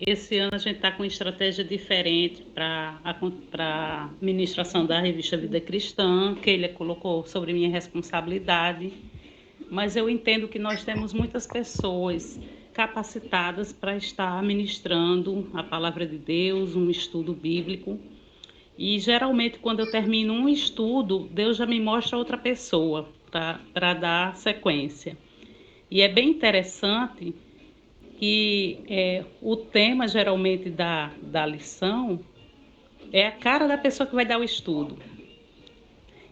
esse ano a gente está com uma estratégia diferente para a ministração da revista Vida Cristã, que ele colocou sobre minha responsabilidade, mas eu entendo que nós temos muitas pessoas capacitadas para estar ministrando a palavra de Deus, um estudo bíblico, e geralmente quando eu termino um estudo, Deus já me mostra outra pessoa para dar sequência. E é bem interessante que o tema geralmente da lição é a cara da pessoa que vai dar o estudo.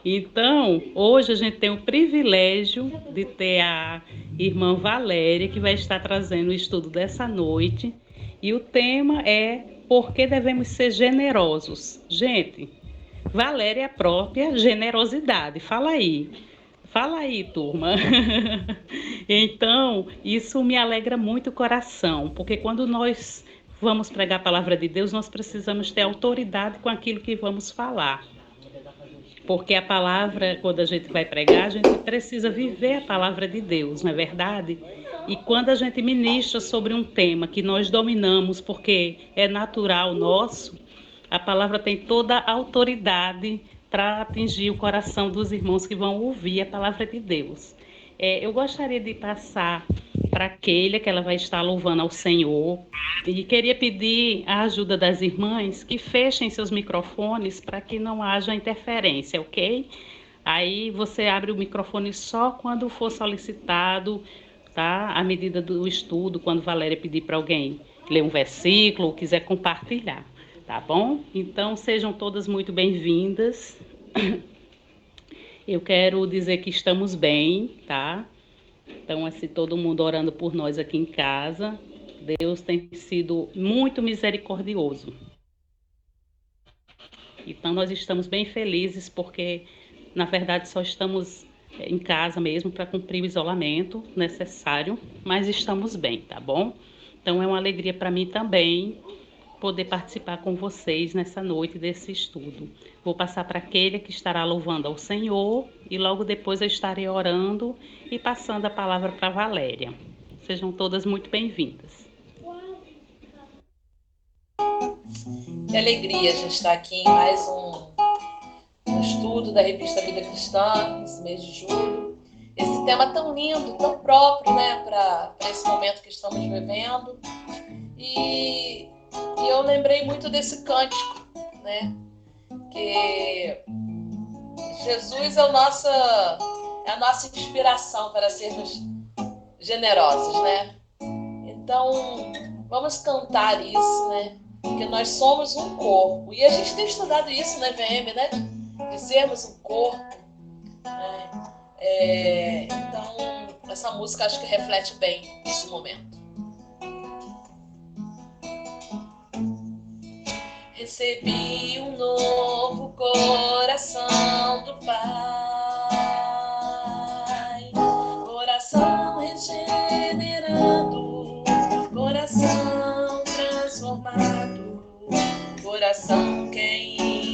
Então, hoje a gente tem o privilégio de ter a irmã Valéria, que vai estar trazendo o estudo dessa noite. E o tema é por que devemos ser generosos. Gente, Valéria é a própria generosidade. Fala aí, turma. Então, isso me alegra muito o coração, porque quando nós vamos pregar a palavra de Deus, nós precisamos ter autoridade com aquilo que vamos falar. Porque a palavra, quando a gente vai pregar, a gente precisa viver a palavra de Deus, não é verdade? E quando a gente ministra sobre um tema que nós dominamos, porque é natural nosso, a palavra tem toda a autoridade para atingir o coração dos irmãos que vão ouvir a palavra de Deus. Eu gostaria de passar para Keila, que ela vai estar louvando ao Senhor, e queria pedir a ajuda das irmãs que fechem seus microfones para que não haja interferência, ok? Aí você abre o microfone só quando for solicitado, tá? À medida do estudo, quando Valéria pedir para alguém ler um versículo ou quiser compartilhar, tá bom? Então sejam todas muito bem-vindas. Eu quero dizer que estamos bem, tá? Então, assim, todo mundo orando por nós aqui em casa. Deus tem sido muito misericordioso. Então, nós estamos bem felizes porque, na verdade, só estamos em casa mesmo para cumprir o isolamento necessário, mas estamos bem, tá bom? Então, é uma alegria para mim também poder participar com vocês nessa noite desse estudo. Vou passar para aquele que estará louvando ao Senhor e logo depois eu estarei orando e passando a palavra para Valéria. Sejam todas muito bem-vindas. Que alegria a gente estar aqui em mais um estudo da revista Vida Cristã, nesse mês de julho. Esse tema tão lindo, tão próprio, né, para esse momento que estamos vivendo. E eu lembrei muito desse cântico, né, que Jesus é a nossa inspiração para sermos generosos, né? Então, vamos cantar isso, né? Porque nós somos um corpo. E a gente tem estudado isso na VM, né? De sermos um corpo. Né? Então, essa música acho que reflete bem esse momento. Recebi um novo coração do Pai. Coração regenerado. Coração transformado. Coração que é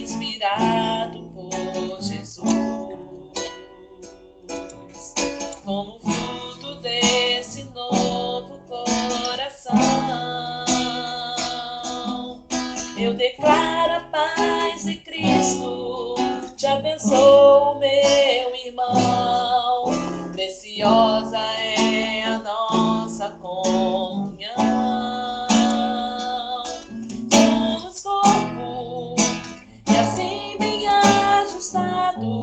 inspirado por Jesus. Como fruto desse novo coração, eu declaro a paz de Cristo. Te abençoo, meu irmão. Preciosa é a nossa comunhão. Somos corpo e assim bem ajustado,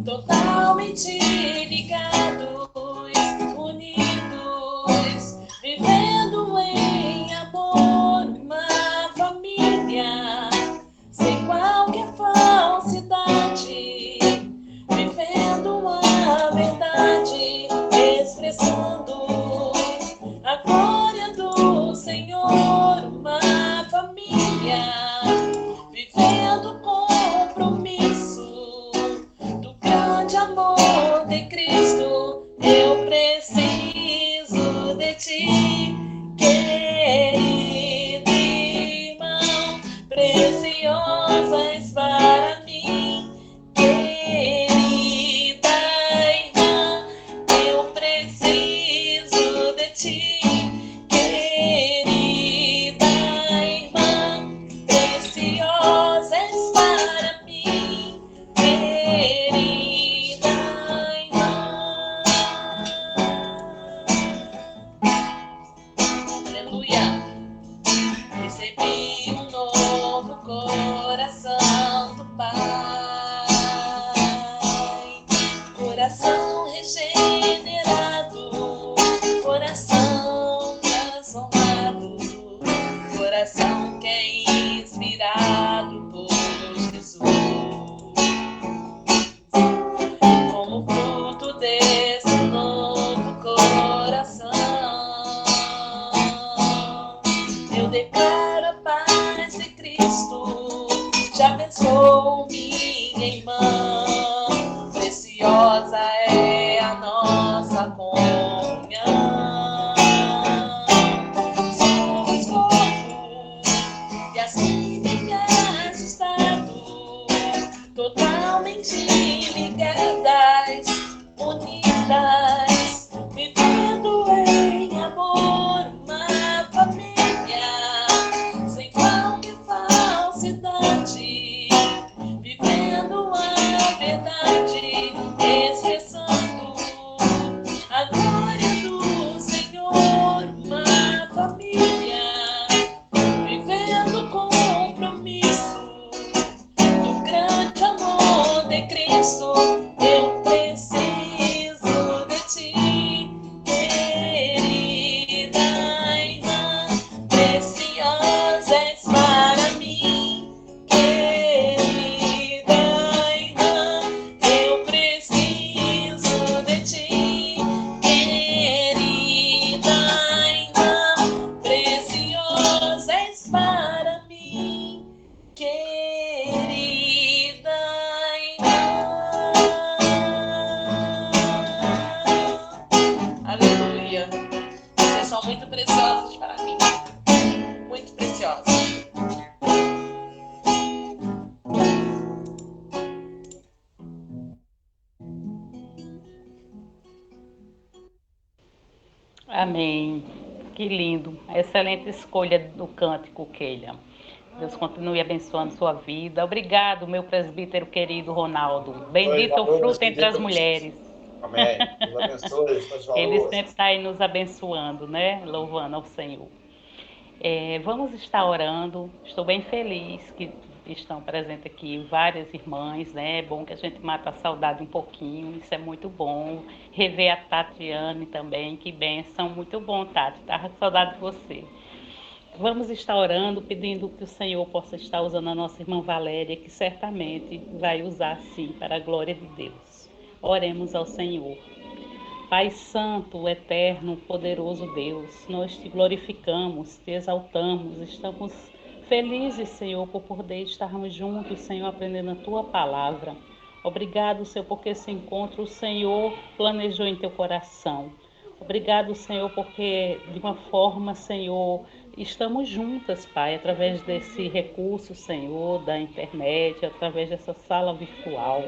totalmente ligados, unidos, vivendo em amor, uma família, sem qualquer falsidade, vivendo a verdade, expressando a glória do Senhor, uma família, vivendo o compromisso do grande amor de Cristo. do Pai. Coração regenerado, coração transformado, coração que é inspirado por Jesus. Como fruto desse novo coração, eu declaro a paz de Cristo. Já pensou, minha irmã? Preciosa é a nossa comunhão. Somos corpo e assim bem ajustado, totalmente ligadas, unidas, vivendo em amor, uma família, sem qualquer falsidade, vivendo a verdade, expressando a glória do Senhor, uma família, vivendo o compromisso do grande amor de Cristo. Eu preciso de ti, querida irmã, preciosa és para mim, querida irmã. Eu preciso de ti, querida irmã, preciosa és para mim, querida irmã. Aleluia. Vocês são muito preciosos para mim. Muito preciosos. Amém. Que lindo. Excelente escolha do cântico, Keila. Deus continue abençoando sua vida. Obrigado, meu presbítero querido Ronaldo. Bendito é o fruto entre as mulheres. Amém. Deus abençoe os seus Ele valores. sempre está aí nos abençoando, né? Louvando ao Senhor. Vamos estar orando. Estou bem feliz que estão presentes aqui várias irmãs, né? É bom que a gente mata a saudade um pouquinho, isso é muito bom. Rever a Tatiane também, que bênção, muito bom, Tati. Estava com saudade de você. Vamos estar orando, pedindo que o Senhor possa estar usando a nossa irmã Valéria, que certamente vai usar sim para a glória de Deus. Oremos ao Senhor. Pai Santo, Eterno, Poderoso Deus, nós te glorificamos, te exaltamos, estamos felizes, Senhor, por poder estarmos juntos, Senhor, aprendendo a Tua Palavra. Obrigado, Senhor, porque esse encontro o Senhor planejou em Teu coração. Obrigado, Senhor, porque de uma forma, Senhor, estamos juntas, Pai, através desse recurso, Senhor, da internet, através dessa sala virtual.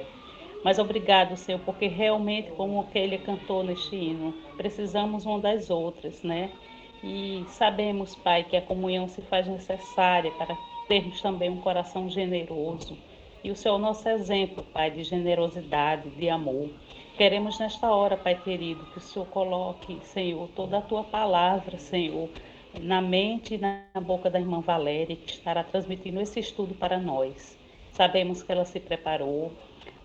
Mas obrigado, Senhor, porque realmente, como o Keila cantou neste hino, precisamos uma das outras, né? E sabemos, Pai, que a comunhão se faz necessária para termos também um coração generoso. E o Senhor é o nosso exemplo, Pai, de generosidade, de amor. Queremos nesta hora, Pai querido, que o Senhor coloque, Senhor, toda a Tua palavra, Senhor, na mente e na boca da irmã Valéria, que estará transmitindo esse estudo para nós. Sabemos que ela se preparou,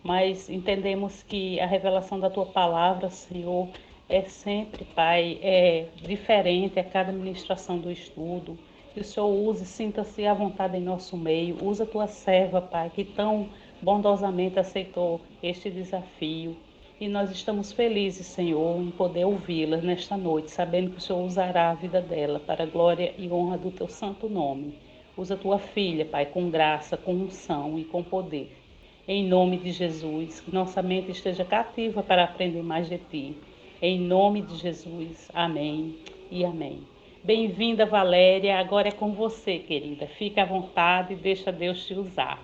mas entendemos que a revelação da Tua palavra, Senhor, é sempre, Pai, diferente a cada ministração do estudo. Que o Senhor use, sinta-se à vontade em nosso meio. Usa a Tua serva, Pai, que tão bondosamente aceitou este desafio. E nós estamos felizes, Senhor, em poder ouvi-la nesta noite, sabendo que o Senhor usará a vida dela para a glória e honra do Teu santo nome. Usa a Tua filha, Pai, com graça, com unção e com poder. Em nome de Jesus, que nossa mente esteja cativa para aprender mais de Ti. Em nome de Jesus, amém e amém. Bem-vinda, Valéria. Agora é com você, querida. Fique à vontade e deixa Deus te usar.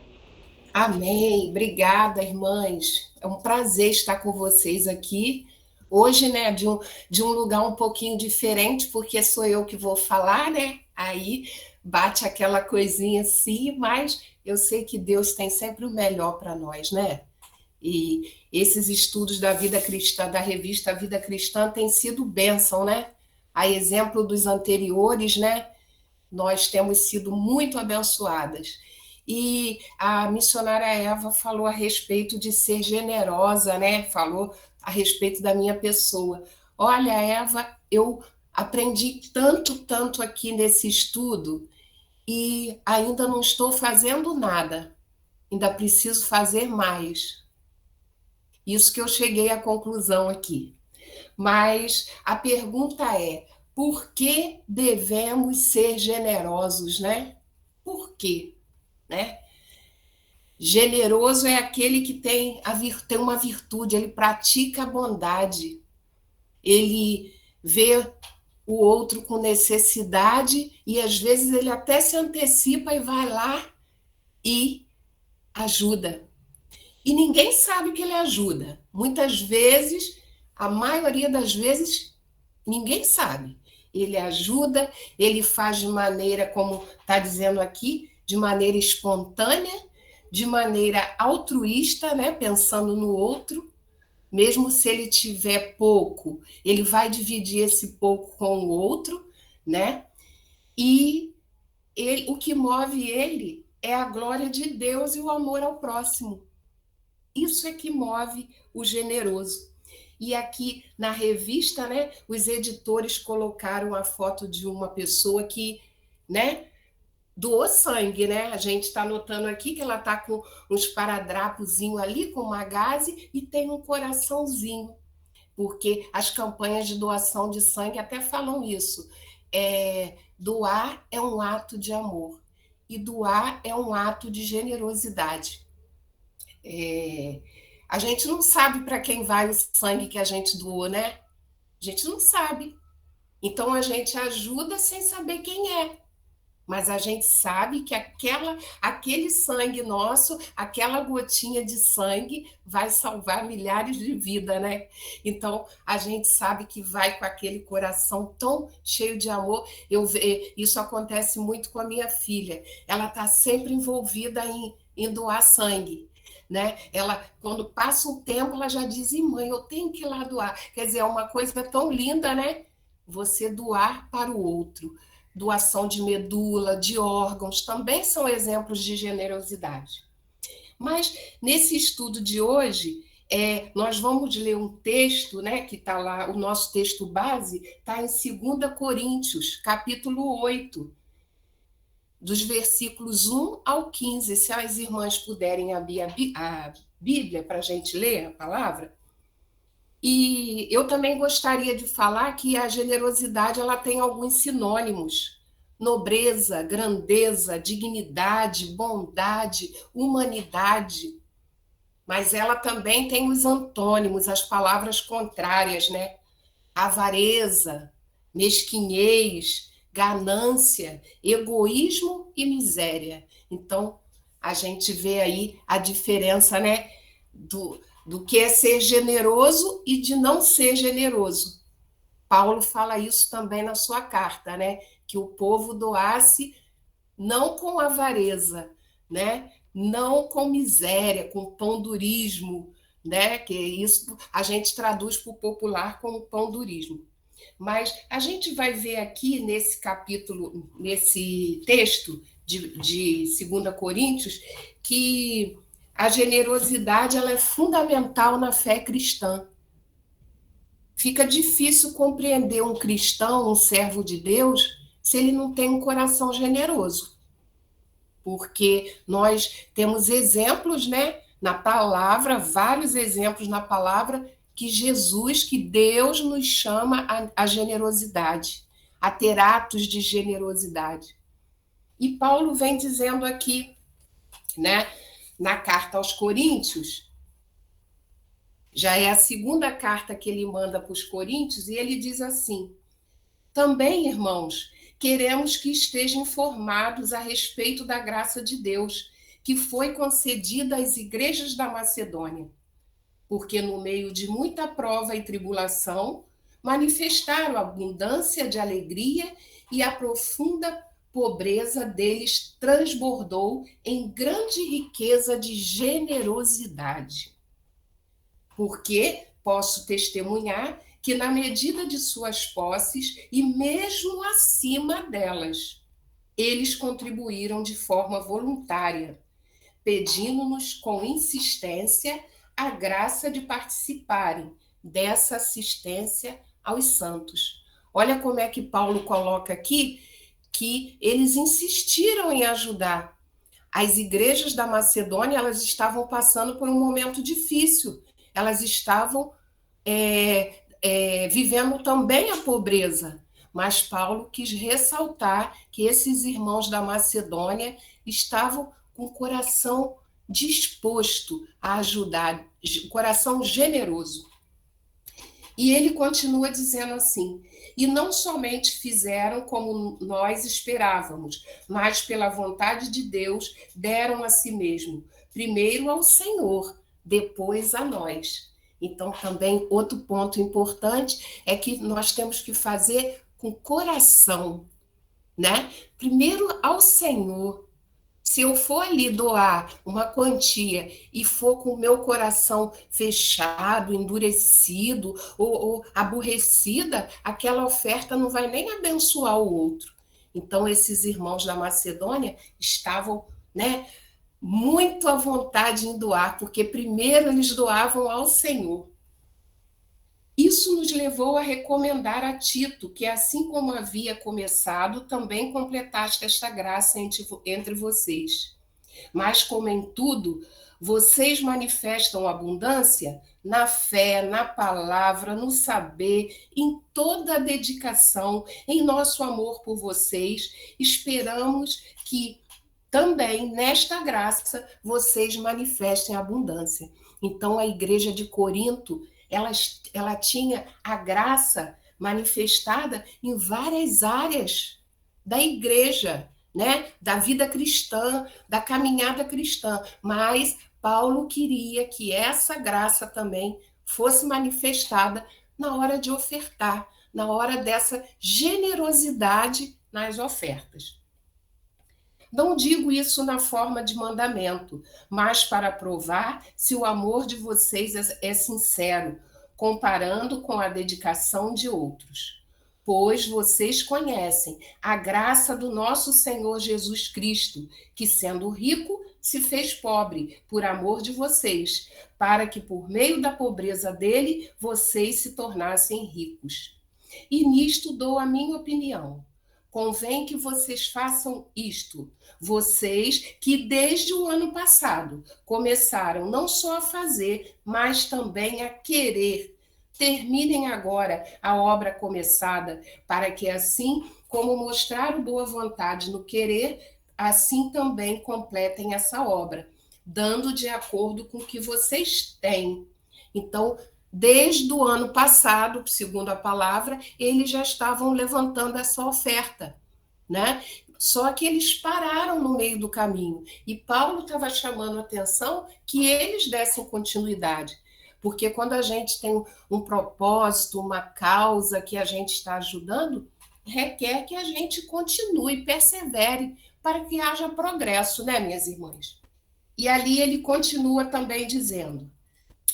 Amém. Obrigada, irmãs. É um prazer estar com vocês aqui. Hoje, né, de um lugar um pouquinho diferente, porque sou eu que vou falar, né? Aí bate aquela coisinha assim, mas eu sei que Deus tem sempre o melhor para nós, né? E esses estudos da vida cristã, da revista Vida Cristã, têm sido bênção, né? A exemplo dos anteriores, né? Nós temos sido muito abençoadas. E a missionária Eva falou a respeito de ser generosa, né? Falou a respeito da minha pessoa. Olha, Eva, eu aprendi tanto, tanto aqui nesse estudo e ainda não estou fazendo nada. Ainda preciso fazer mais. Isso que eu cheguei à conclusão aqui. Mas a pergunta é: por que devemos ser generosos, né? Por quê, né? Generoso é aquele que tem uma virtude, ele pratica a bondade, ele vê o outro com necessidade e às vezes ele até se antecipa e vai lá e ajuda. E ninguém sabe que ele ajuda. Muitas vezes, a maioria das vezes, ninguém sabe. Ele ajuda, ele faz de maneira, como está dizendo aqui, de maneira espontânea, de maneira altruísta, né? Pensando no outro. Mesmo se ele tiver pouco, ele vai dividir esse pouco com o outro, né? E o que move ele é a glória de Deus e o amor ao próximo. Isso é que move o generoso. E aqui na revista, né, os editores colocaram a foto de uma pessoa que, né, doou sangue, né? A gente está notando aqui que ela está com uns paradrapozinhos ali, com uma gaze, e tem um coraçãozinho, porque as campanhas de doação de sangue até falam isso. Doar é um ato de amor, e doar é um ato de generosidade. A gente não sabe para quem vai o sangue que a gente doou, né? A gente não sabe. Então a gente ajuda sem saber quem é. Mas a gente sabe que aquele sangue nosso, aquela gotinha de sangue vai salvar milhares de vidas, né? Então a gente sabe que vai com aquele coração tão cheio de amor. Isso acontece muito com a minha filha. Ela está sempre envolvida em doar sangue. Né? Ela, quando passa um tempo, ela já diz: mãe, eu tenho que ir lá doar. Quer dizer, é uma coisa tão linda, né? Você doar para o outro. Doação de medula, de órgãos, também são exemplos de generosidade. Mas nesse estudo de hoje, nós vamos ler um texto, né, que está lá, o nosso texto base está em 2 Coríntios, capítulo 8, dos versículos 1 ao 15. Se as irmãs puderem abrir a Bíblia para a gente ler a palavra. E eu também gostaria de falar que a generosidade ela tem alguns sinônimos: nobreza, grandeza, dignidade, bondade, humanidade. Mas ela também tem os antônimos, as palavras contrárias, né? Avareza, mesquinhez, ganância, egoísmo e miséria. Então, a gente vê aí a diferença, né, do que é ser generoso e de não ser generoso. Paulo fala isso também na sua carta, né? Que o povo doasse não com avareza, né? Não com miséria, com pandurismo, né? Que isso a gente traduz para o popular como pandurismo. Mas a gente vai ver aqui nesse capítulo, nesse texto de 2 Coríntios, que a generosidade ela é fundamental na fé cristã. Fica difícil compreender um cristão, um servo de Deus, se ele não tem um coração generoso. Porque nós temos exemplos, né, na palavra, vários exemplos na palavra, que Jesus, que Deus nos chama à generosidade, a ter atos de generosidade. E Paulo vem dizendo aqui, né, na carta aos Coríntios, já é a 2ª carta que ele manda para os Coríntios, e ele diz assim: também, irmãos, queremos que estejam informados a respeito da graça de Deus, que foi concedida às igrejas da Macedônia, porque no meio de muita prova e tribulação, manifestaram a abundância de alegria e a profunda pobreza deles transbordou em grande riqueza de generosidade. Porque posso testemunhar que na medida de suas posses e mesmo acima delas, eles contribuíram de forma voluntária, pedindo-nos com insistência a graça de participarem dessa assistência aos santos. Olha como é que Paulo coloca aqui que eles insistiram em ajudar. As igrejas da Macedônia, elas estavam passando por um momento difícil. Elas estavam vivendo também a pobreza. Mas Paulo quis ressaltar que esses irmãos da Macedônia estavam com o coração disposto a ajudar, coração generoso. E ele continua dizendo assim: e não somente fizeram como nós esperávamos, mas pela vontade de Deus deram a si mesmo, primeiro ao Senhor, depois a nós. Então, também outro ponto importante é que nós temos que fazer com coração, né? Primeiro ao Senhor. Se eu for ali doar uma quantia e for com o meu coração fechado, endurecido ou aborrecida, aquela oferta não vai nem abençoar o outro. Então, esses irmãos da Macedônia estavam, né, muito à vontade em doar, porque primeiro eles doavam ao Senhor. Isso nos levou a recomendar a Tito que, assim como havia começado, também completaste esta graça entre vocês. Mas, como em tudo, vocês manifestam abundância na fé, na palavra, no saber, em toda a dedicação, em nosso amor por vocês. Esperamos que também, nesta graça, vocês manifestem abundância. Então, a igreja de Corinto, ela tinha a graça manifestada em várias áreas da igreja, né? Da vida cristã, da caminhada cristã. Mas Paulo queria que essa graça também fosse manifestada na hora de ofertar, na hora dessa generosidade nas ofertas. Não digo isso na forma de mandamento, mas para provar se o amor de vocês é sincero, comparando com a dedicação de outros. Pois vocês conhecem a graça do nosso Senhor Jesus Cristo, que, sendo rico, se fez pobre por amor de vocês, para que por meio da pobreza dele vocês se tornassem ricos. E nisto dou a minha opinião. Convém que vocês façam isto, vocês que desde o ano passado começaram não só a fazer, mas também a querer. Terminem agora a obra começada, para que assim como mostraram boa vontade no querer, assim também completem essa obra, dando de acordo com o que vocês têm. Então, desde o ano passado, segundo a palavra, eles já estavam levantando essa oferta, né? Só que eles pararam no meio do caminho. E Paulo estava chamando a atenção que eles dessem continuidade. Porque quando a gente tem um propósito, uma causa que a gente está ajudando, requer que a gente continue, persevere, para que haja progresso, né, minhas irmãs? E ali ele continua também dizendo: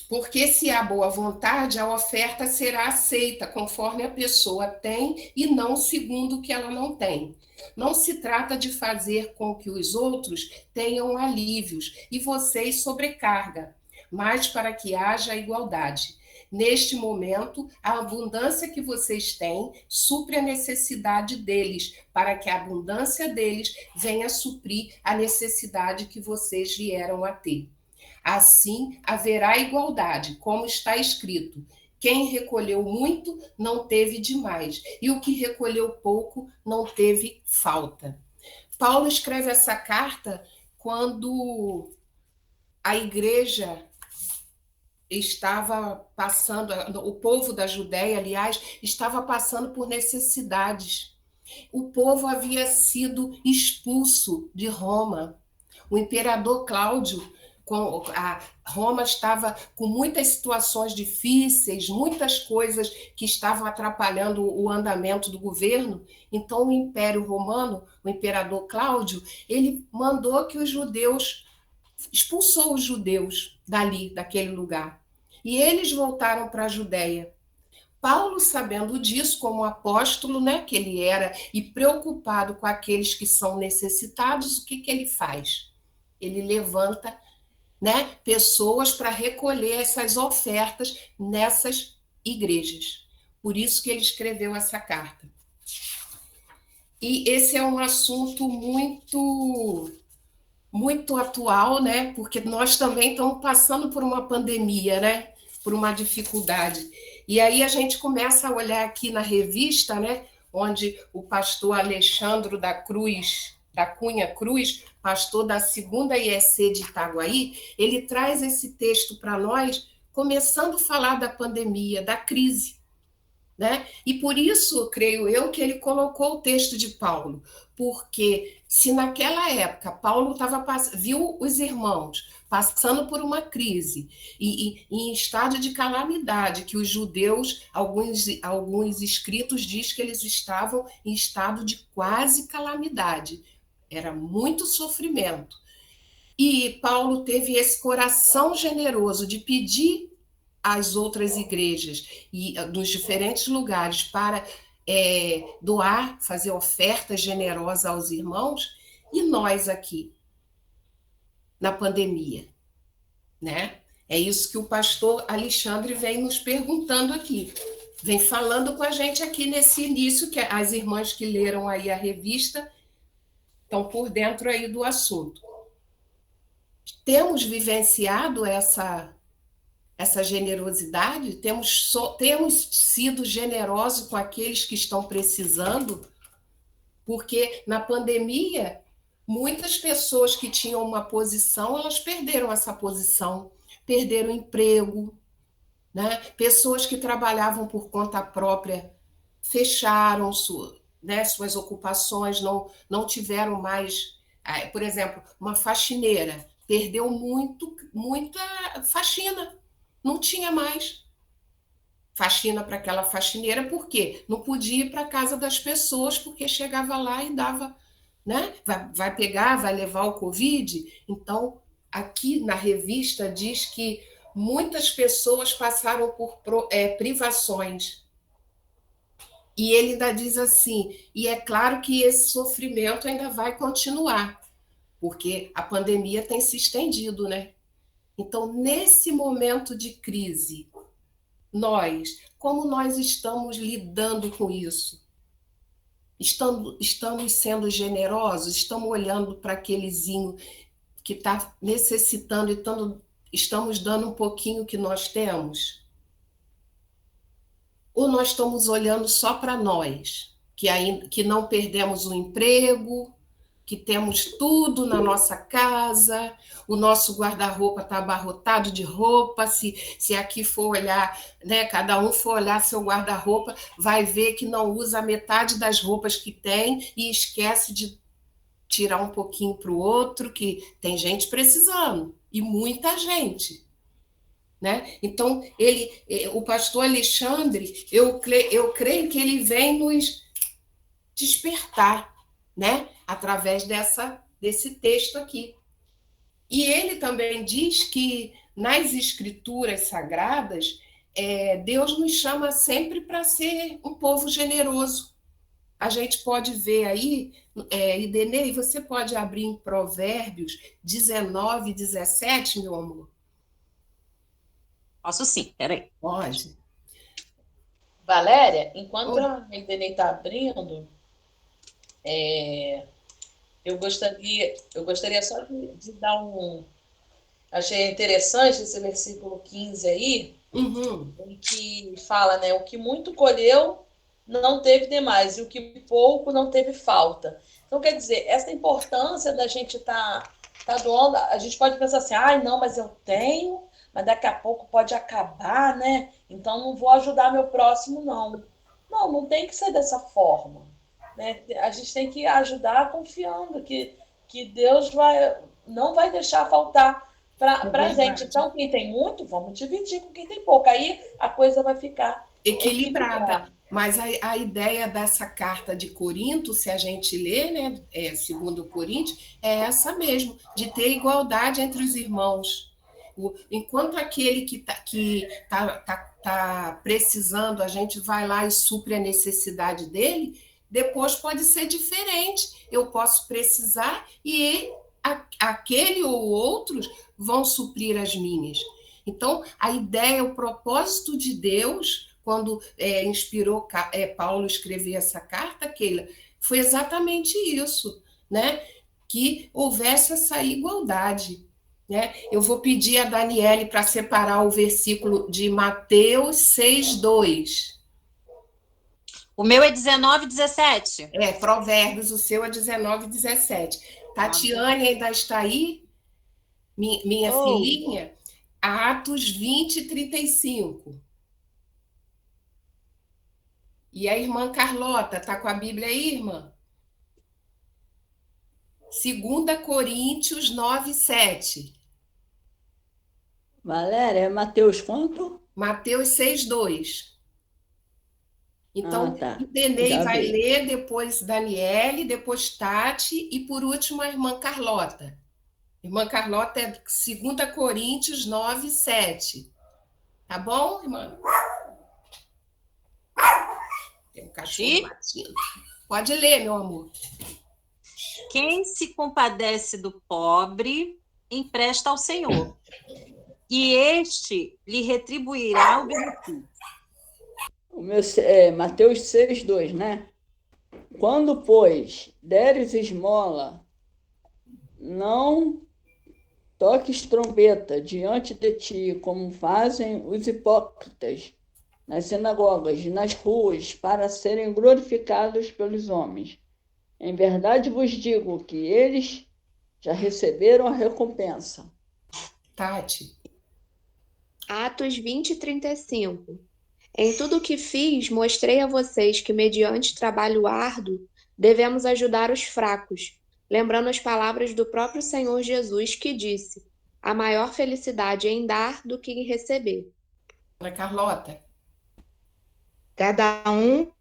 porque se há boa vontade, a oferta será aceita conforme a pessoa tem e não segundo o que ela não tem. Não se trata de fazer com que os outros tenham alívios e vocês sobrecarga, mas para que haja igualdade. Neste momento, a abundância que vocês têm supre a necessidade deles, para que a abundância deles venha suprir a necessidade que vocês vieram a ter. Assim haverá igualdade, como está escrito: quem recolheu muito não teve demais, e o que recolheu pouco não teve falta. Paulo escreve essa carta quando a igreja estava passando, o povo da Judéia, aliás, estava passando por necessidades. O povo havia sido expulso de Roma. O imperador Cláudio, a Roma estava com muitas situações difíceis, muitas coisas que estavam atrapalhando o andamento do governo. Então, o Império Romano, o imperador Cláudio, ele mandou que os judeus, expulsou os judeus dali, daquele lugar. E eles voltaram para a Judéia. Paulo, sabendo disso, como apóstolo, né, que ele era, e preocupado com aqueles que são necessitados, o que ele faz? Ele levanta, né, pessoas para recolher essas ofertas nessas igrejas. Por isso que ele escreveu essa carta. E esse é um assunto muito atual, né? Porque nós também estamos passando por uma pandemia, né? Por uma dificuldade. E aí a gente começa a olhar aqui na revista, né? Onde o pastor Alexandre da Cunha Cruz, pastor da 2ª IEC de Itaguaí, ele traz esse texto para nós, começando a falar da pandemia, da crise. Né? E por isso, creio eu, que ele colocou o texto de Paulo, porque se naquela época Paulo viu os irmãos passando por uma crise e em estado de calamidade, que os judeus, alguns escritos diz que eles estavam em estado de quase calamidade, era muito sofrimento. E Paulo teve esse coração generoso de pedir às outras igrejas e dos diferentes lugares para doar, fazer ofertas generosas aos irmãos, e nós aqui, na pandemia, né? É isso que o pastor Alexandre vem nos perguntando aqui, vem falando com a gente aqui nesse início, que as irmãs que leram aí a revista estão por dentro aí do assunto. Temos vivenciado essa generosidade, temos sido generosos com aqueles que estão precisando, porque na pandemia, muitas pessoas que tinham uma posição, elas perderam essa posição, perderam emprego, né? Pessoas que trabalhavam por conta própria fecharam suas ocupações, não tiveram mais, por exemplo, uma faxineira, perdeu muita faxina, não tinha mais faxina para aquela faxineira, por quê? Não podia ir para a casa das pessoas, porque chegava lá e dava, né? Vai pegar, vai levar o Covid. Então, aqui na revista diz que muitas pessoas passaram por privações. E ele ainda diz assim, e é claro que esse sofrimento ainda vai continuar, porque a pandemia tem se estendido, né? Então, nesse momento de crise, como nós estamos lidando com isso? Estamos sendo generosos? Estamos olhando para aquelezinho que está necessitando e estamos dando um pouquinho que nós temos? Ou nós estamos olhando só para nós, que não perdemos o emprego, que temos tudo na nossa casa, o nosso guarda-roupa está abarrotado de roupa, se aqui for olhar, né, cada um for olhar seu guarda-roupa, vai ver que não usa metade das roupas que tem e esquece de tirar um pouquinho para o outro, que tem gente precisando, e muita gente. Né? Então, o pastor Alexandre, eu creio que ele vem nos despertar, né? Através desse texto aqui. E ele também diz que nas escrituras sagradas, Deus nos chama sempre para ser um povo generoso. A gente pode ver aí, Idenei, você pode abrir em Provérbios 19, 17, meu amor? Posso sim, peraí. Pode. Valéria, enquanto a Idenei está abrindo, eu gostaria só de dar Achei interessante esse versículo 15 aí, em que fala, né? O que muito colheu não teve demais, e o que pouco não teve falta. Então, quer dizer, essa importância da gente tá doando, a gente pode pensar assim, não, mas eu tenho, mas daqui a pouco pode acabar, né? Então não vou ajudar meu próximo, não. Não tem que ser dessa forma. Né? A gente tem que ajudar confiando que Deus não vai deixar faltar para a gente. Então, quem tem muito, vamos dividir com quem tem pouco. Aí a coisa vai ficar equilibrada. Mas a ideia dessa carta de Corinto, se a gente lê, né, segundo Coríntios, é essa mesmo, de ter igualdade entre os irmãos. Enquanto aquele que tá precisando, a gente vai lá e supre a necessidade dele, depois pode ser diferente. Eu posso precisar e aquele ou outros vão suprir as minhas. Então, a ideia, o propósito de Deus, quando inspirou Paulo escrever essa carta, Keila, foi exatamente isso, né? Que houvesse essa igualdade. Né? Eu vou pedir a Daniele para separar o versículo de Mateus 6:2. O meu é 19:17. Provérbios, o seu é 19:17. Tatiane ainda está aí? Minha filhinha? Atos 20:35. E a irmã Carlota, está com a Bíblia aí, irmã? 2 Coríntios 9:7. Valéria, é Mateus quanto? Mateus 6:2. Então, tá. Entenei Já vai vi. ler, depois Daniele, depois Tati e, por último, a irmã Carlota. Irmã Carlota é 2 Coríntios 9:7. Tá bom, irmã? Tem um cachorro latindo. Pode ler, meu amor. Quem se compadece do pobre, empresta ao Senhor, e este lhe retribuirá o benefício. O meu é Mateus 6:2, né? Quando, pois, deres esmola, não toques trombeta diante de ti, como fazem os hipócritas nas sinagogas e nas ruas, para serem glorificados pelos homens. Em verdade vos digo que eles já receberam a recompensa. Tati. Atos 20:35. Em tudo o que fiz, mostrei a vocês que, mediante trabalho árduo, devemos ajudar os fracos, lembrando as palavras do próprio Senhor Jesus, que disse: a maior felicidade é em dar do que em receber. Ana Carlota. Cada um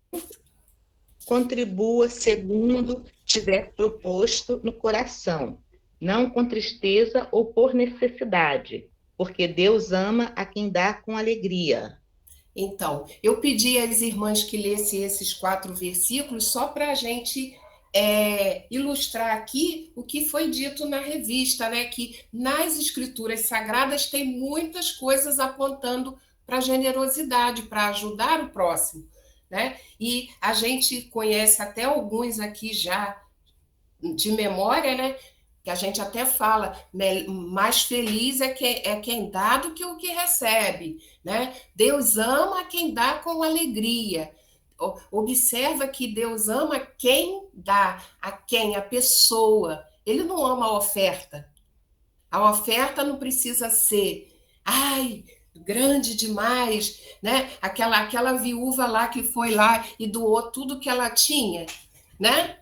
contribua segundo tiver proposto no coração, não com tristeza ou por necessidade, porque Deus ama a quem dá com alegria. Então, eu pedi às irmãs que lessem esses 4 versículos só para a gente ilustrar aqui o que foi dito na revista, né? Que nas Escrituras Sagradas tem muitas coisas apontando para a generosidade, para ajudar o próximo, né? E a gente conhece até alguns aqui já de memória, né? Que a gente até fala, né, mais feliz é quem dá do que o que recebe, né? Deus ama quem dá com alegria. Observa que Deus ama quem dá, a pessoa. Ele não ama a oferta. A oferta não precisa ser, grande demais, né? Aquela viúva lá que foi lá e doou tudo que ela tinha, né?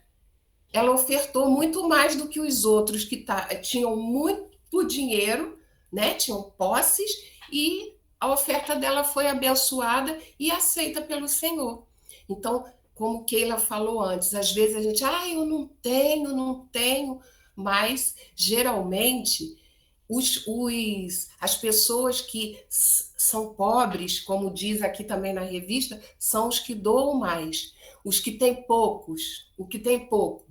Ela ofertou muito mais do que os outros que tinham muito dinheiro, né? Tinham posses, e a oferta dela foi abençoada e aceita pelo Senhor. Então, como Keila falou antes, às vezes a gente, eu não tenho, mas geralmente as pessoas que são pobres, como diz aqui também na revista, são os que doam mais, os que têm poucos, o que tem pouco.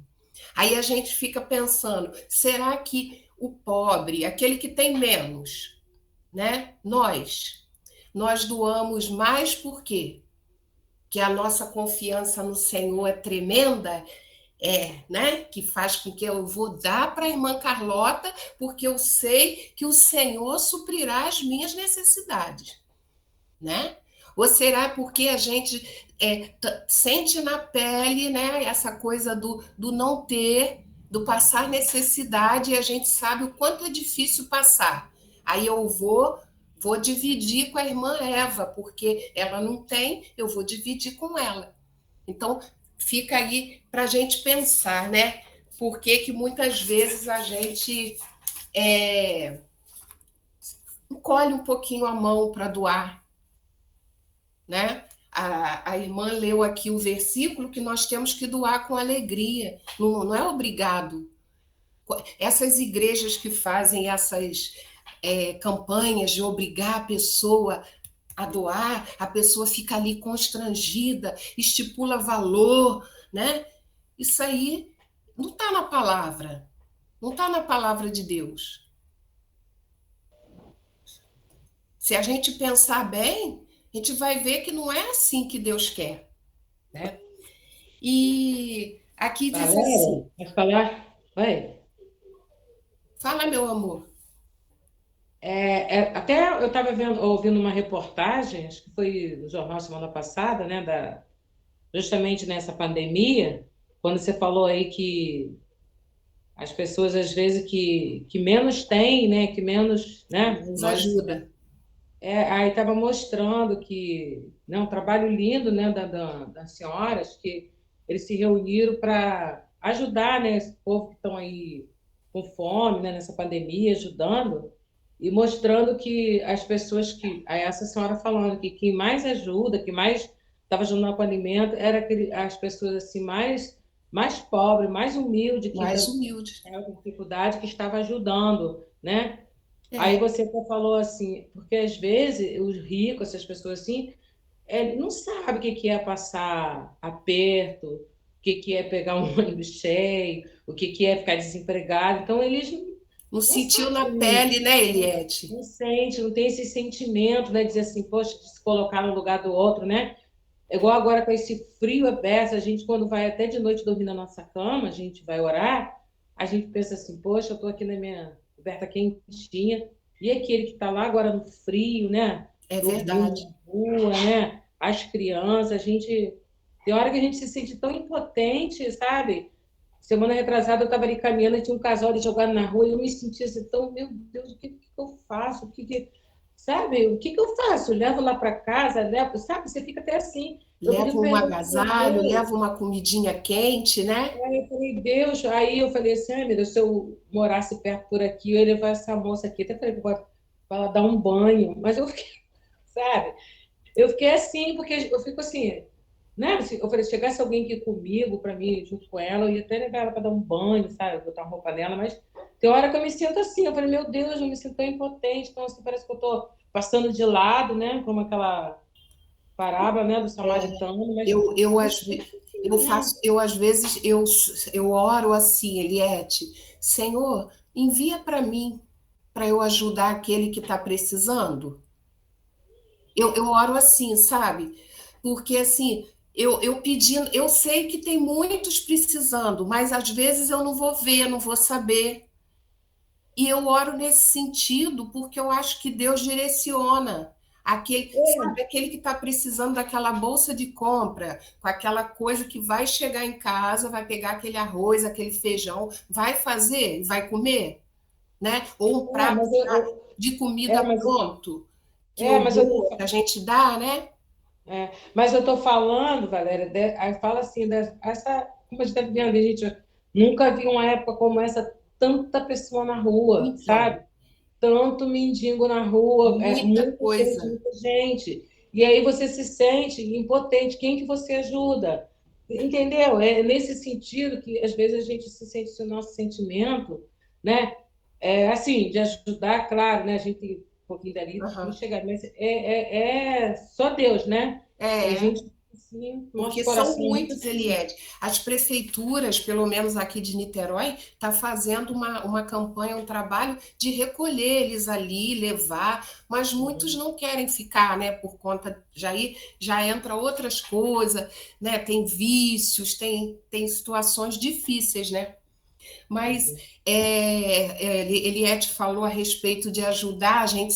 Aí a gente fica pensando, será que o pobre, aquele que tem menos, né? Nós doamos mais por quê? Que a nossa confiança no Senhor é tremenda, né? Que faz com que eu vou dar para a irmã Carlota, porque eu sei que o Senhor suprirá as minhas necessidades, né? Ou será porque a gente sente na pele, né, essa coisa do não ter, do passar necessidade, e a gente sabe o quanto é difícil passar. Aí eu vou dividir com a irmã Eva, porque ela não tem, eu vou dividir com ela. Então, fica aí para a gente pensar, né? Por que muitas vezes a gente encolhe um pouquinho a mão para doar, né? A irmã leu aqui o versículo que nós temos que doar com alegria, não é obrigado. Essas igrejas que fazem campanhas de obrigar a pessoa a doar, a pessoa fica ali constrangida, estipula valor, né? Isso aí não está na palavra, não está na palavra de Deus. Se a gente pensar bem, a gente vai ver que não é assim que Deus quer, né? E aqui diz assim... Pode falar? Oi? Fala, meu amor. Até eu estava ouvindo uma reportagem, acho que foi no jornal semana passada, né, justamente nessa pandemia, quando você falou aí que as pessoas, às vezes, que menos têm, né, que menos... né, nos ajuda. Aí estava mostrando que, né, um trabalho lindo, né, das senhoras, que eles se reuniram para ajudar, né, esse povo que estão aí com fome, né, nessa pandemia, ajudando, e mostrando que as pessoas aí essa senhora falando que quem mais ajuda, que mais estava ajudando com alimento, era as pessoas assim mais pobres, mais humildes, mais humildes, com dificuldade, que estava ajudando, né? Aí você falou assim, porque às vezes os ricos, essas pessoas assim, não sabem o que é passar aperto, o que é pegar um ônibus cheio, o que é ficar desempregado. Então, eles não sentiu na pele, né, Eliette? Não sente, não tem esse sentimento, né? Dizer assim, poxa, de se colocar no lugar do outro, né? Igual agora com esse frio aberto, a gente, quando vai até de noite dormir na nossa cama, a gente vai orar, a gente pensa assim, poxa, eu tô aqui na minha coberta quentinha, e aquele que está lá agora no frio, né? É verdade. Na rua, né? As crianças, a gente... Tem hora que a gente se sente tão impotente, sabe? Semana retrasada eu estava ali caminhando e tinha um casal ali jogado na rua e eu me sentia assim, tão, meu Deus, o que eu faço? Sabe? O que eu faço? Levo lá para casa, levo, sabe? Você fica até assim. Leva um agasalho, leva uma comidinha quente, né? Aí eu falei, Deus, aí eu falei assim, meu Deus, se eu morasse perto por aqui, eu ia levar essa moça aqui, até falei, para ela dar um banho, mas eu fiquei, sabe? Eu fiquei assim, porque eu fico assim, né? Eu falei, se chegasse alguém aqui comigo, para mim, junto com ela, eu ia até levar ela para dar um banho, sabe? Botar uma roupa nela, mas tem hora que eu me sinto assim, eu falei, meu Deus, eu me sinto tão impotente, então assim, parece que eu tô passando de lado, né? Como aquela parábola, né, do samaritano. Mas eu às vezes eu oro assim, Eliette, Senhor, envia para mim, para eu ajudar aquele que está precisando. Eu oro assim, sabe? Porque assim, eu pedindo, eu sei que tem muitos precisando, mas às vezes eu não vou ver, não vou saber. E eu oro nesse sentido, porque eu acho que Deus direciona. Sabe, aquele que está precisando daquela bolsa de compra, com aquela coisa que vai chegar em casa, vai pegar aquele arroz, aquele feijão, vai fazer, vai comer, né? Ou um prato de comida pronto, que a gente dá, né? Mas eu estou falando, Valéria, aí fala assim, como a gente está vivendo, a gente nunca viu uma época como essa, tanta pessoa na rua, então, sabe? Tanto mendigo na rua, muita coisa, muita gente. E aí você se sente impotente. Quem que você ajuda? Entendeu? É nesse sentido que às vezes a gente se sente o nosso sentimento, né? Assim, de ajudar, claro, né? A gente tem um pouquinho dali, não chegar, mas é só Deus, né? A gente assim, porque são muitos, Eliette. As prefeituras, pelo menos aqui de Niterói, tá fazendo uma campanha, um trabalho de recolher eles ali, levar, mas muitos não querem ficar, né? Por conta já entra outras coisas, né? Tem vícios, tem situações difíceis, né? Mas Eliette falou a respeito de ajudar a gente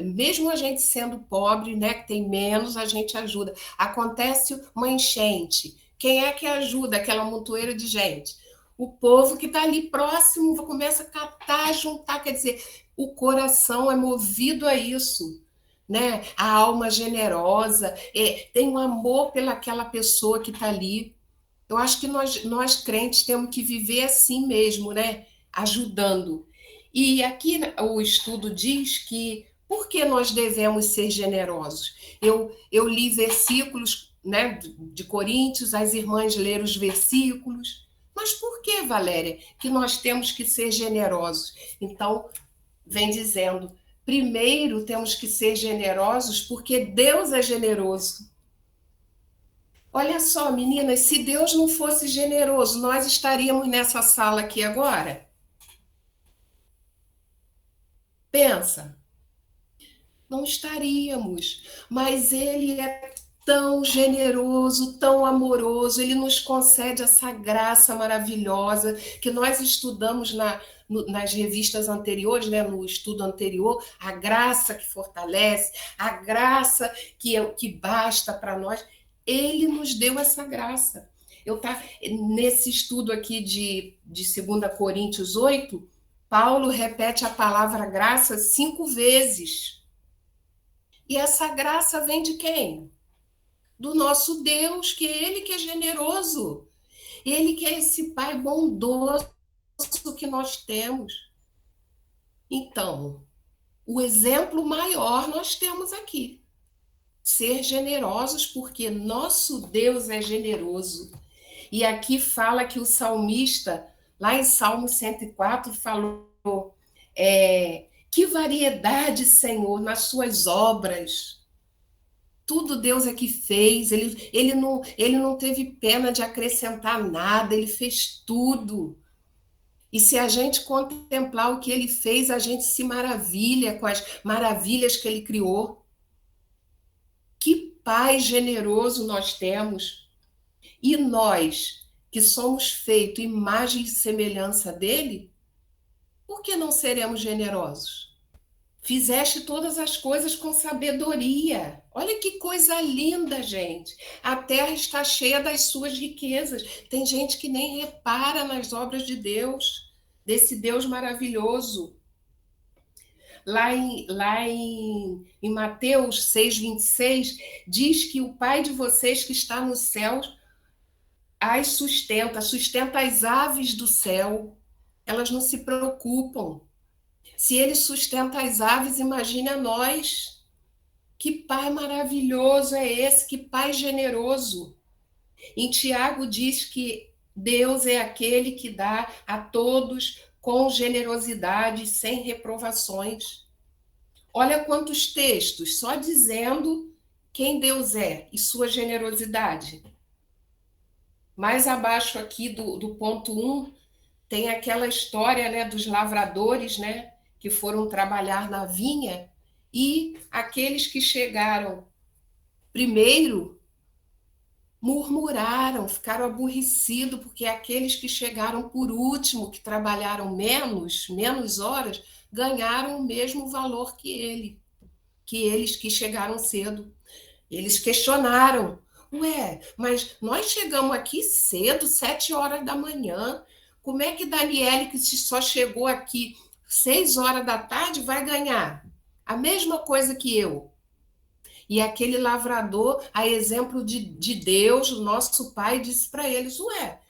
mesmo a gente sendo pobre, né, que tem menos, a gente ajuda. Acontece uma enchente. Quem é que ajuda aquela montoeira de gente? O povo que está ali próximo começa a catar, juntar, quer dizer, o coração é movido a isso, né? A alma generosa, tem um amor pelaquela pessoa que está ali. Eu acho que nós crentes temos que viver assim mesmo, né? Ajudando. E aqui o estudo diz que por que nós devemos ser generosos? Eu li versículos, né, de Coríntios, as irmãs leram os versículos. Mas por que, Valéria, que nós temos que ser generosos? Então, vem dizendo: primeiro temos que ser generosos porque Deus é generoso. Olha só, meninas, se Deus não fosse generoso, nós estaríamos nessa sala aqui agora? Pensa. Não estaríamos, mas Ele é tão generoso, tão amoroso, Ele nos concede essa graça maravilhosa que nós estudamos nas revistas anteriores, né, no estudo anterior, a graça que fortalece, a graça que basta para nós. Ele nos deu essa graça. Nesse estudo aqui de 2 Coríntios 8, Paulo repete a palavra graça 5 vezes. E essa graça vem de quem? Do nosso Deus, que é Ele que é generoso. Ele que é esse Pai bondoso que nós temos. Então, o exemplo maior nós temos aqui. Ser generosos, porque nosso Deus é generoso. E aqui fala que o salmista, lá em Salmo 104, falou... que variedade, Senhor, nas suas obras. Tudo Deus é que fez. Ele não teve pena de acrescentar nada, ele fez tudo. E se a gente contemplar o que ele fez, a gente se maravilha com as maravilhas que ele criou. Que Pai generoso nós temos. E nós, que somos feitos imagem e semelhança dele, por que não seremos generosos? Fizeste todas as coisas com sabedoria. Olha que coisa linda, gente. A terra está cheia das suas riquezas. Tem gente que nem repara nas obras de Deus, desse Deus maravilhoso. Lá em Mateus 6,26, diz que o Pai de vocês que está nos céus as sustenta as aves do céu. Elas não se preocupam. Se ele sustenta as aves, imagine a nós. Que Pai maravilhoso é esse, que Pai generoso. Em Tiago diz que Deus é aquele que dá a todos com generosidade, sem reprovações. Olha quantos textos, só dizendo quem Deus é e sua generosidade. Mais abaixo aqui do ponto 1, tem aquela história, né, dos lavradores, né, que foram trabalhar na vinha, e aqueles que chegaram primeiro murmuraram, ficaram aborrecidos, porque aqueles que chegaram por último, que trabalharam menos horas, ganharam o mesmo valor que eles que chegaram cedo. Eles questionaram: ué, mas nós chegamos aqui cedo, 7 horas da manhã, como é que Daniele, que só chegou aqui 6 horas da tarde, vai ganhar a mesma coisa que eu? E aquele lavrador, a exemplo de Deus, o nosso Pai, disse para eles: ué,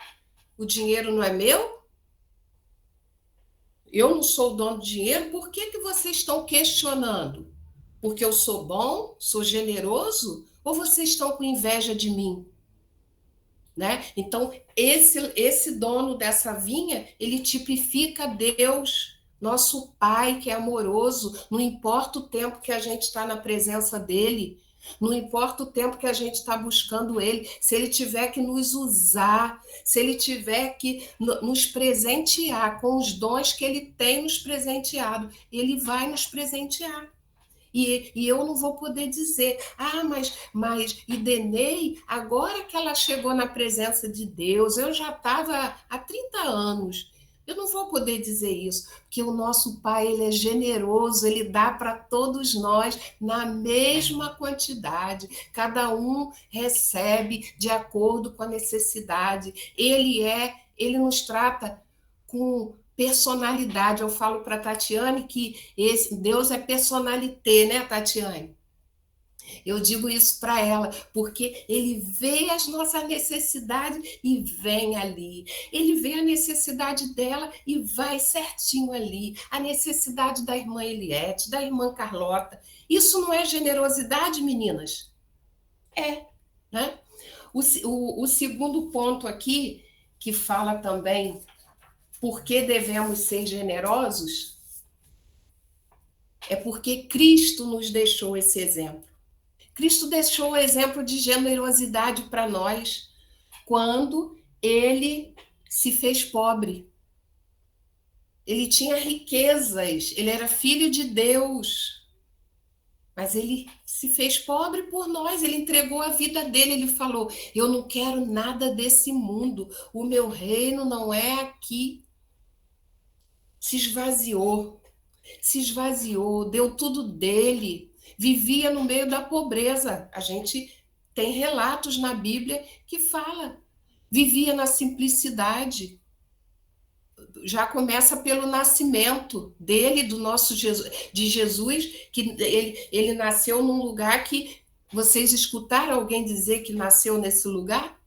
o dinheiro não é meu? Eu não sou o dono do dinheiro? Por que vocês estão questionando? Porque eu sou bom, sou generoso? Ou vocês estão com inveja de mim? Né? Então, esse dono dessa vinha, ele tipifica Deus, nosso Pai, que é amoroso. Não importa o tempo que a gente está na presença dele, não importa o tempo que a gente está buscando ele, se ele tiver que nos usar, se ele tiver que nos presentear com os dons que ele tem nos presenteado, ele vai nos presentear. E eu não vou poder dizer: ah, mas Idenei, agora que ela chegou na presença de Deus, eu já estava há 30 anos. Eu não vou poder dizer isso, porque o nosso Pai, ele é generoso, ele dá para todos nós na mesma quantidade. Cada um recebe de acordo com a necessidade. Ele nos trata com personalidade. Eu falo para a Tatiane que esse Deus é personalité, né, Tatiane? Eu digo isso para ela, porque ele vê as nossas necessidades e vem ali. Ele vê a necessidade dela e vai certinho ali. A necessidade da irmã Eliette, da irmã Carlota. Isso não é generosidade, meninas? É, né? O segundo ponto aqui, que fala também por que devemos ser generosos, É porque Cristo nos deixou esse exemplo. Cristo deixou o exemplo de generosidade para nós quando ele se fez pobre. Ele tinha riquezas, ele era filho de Deus, mas ele se fez pobre por nós, ele entregou a vida dele, ele falou, eu não quero nada desse mundo, o meu reino não é aqui. Se esvaziou, deu tudo dele, vivia no meio da pobreza. A gente tem relatos na Bíblia que fala, vivia na simplicidade. Já começa pelo nascimento dele, do nosso Jesus, de Jesus, que ele nasceu num lugar que vocês escutaram alguém dizer que nasceu nesse lugar?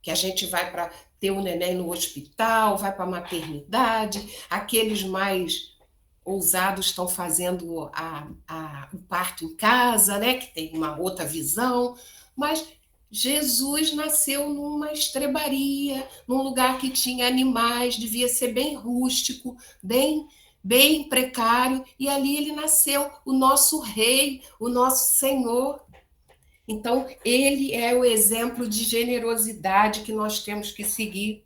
Que a gente vai para ter um neném no hospital, vai para a maternidade, aqueles mais ousados estão fazendo o parto em casa, né? Que tem uma outra visão, mas Jesus nasceu numa estrebaria, num lugar que tinha animais, devia ser bem rústico, bem precário, e ali ele nasceu, o nosso rei, o nosso Senhor. Então, ele é o exemplo de generosidade que nós temos que seguir.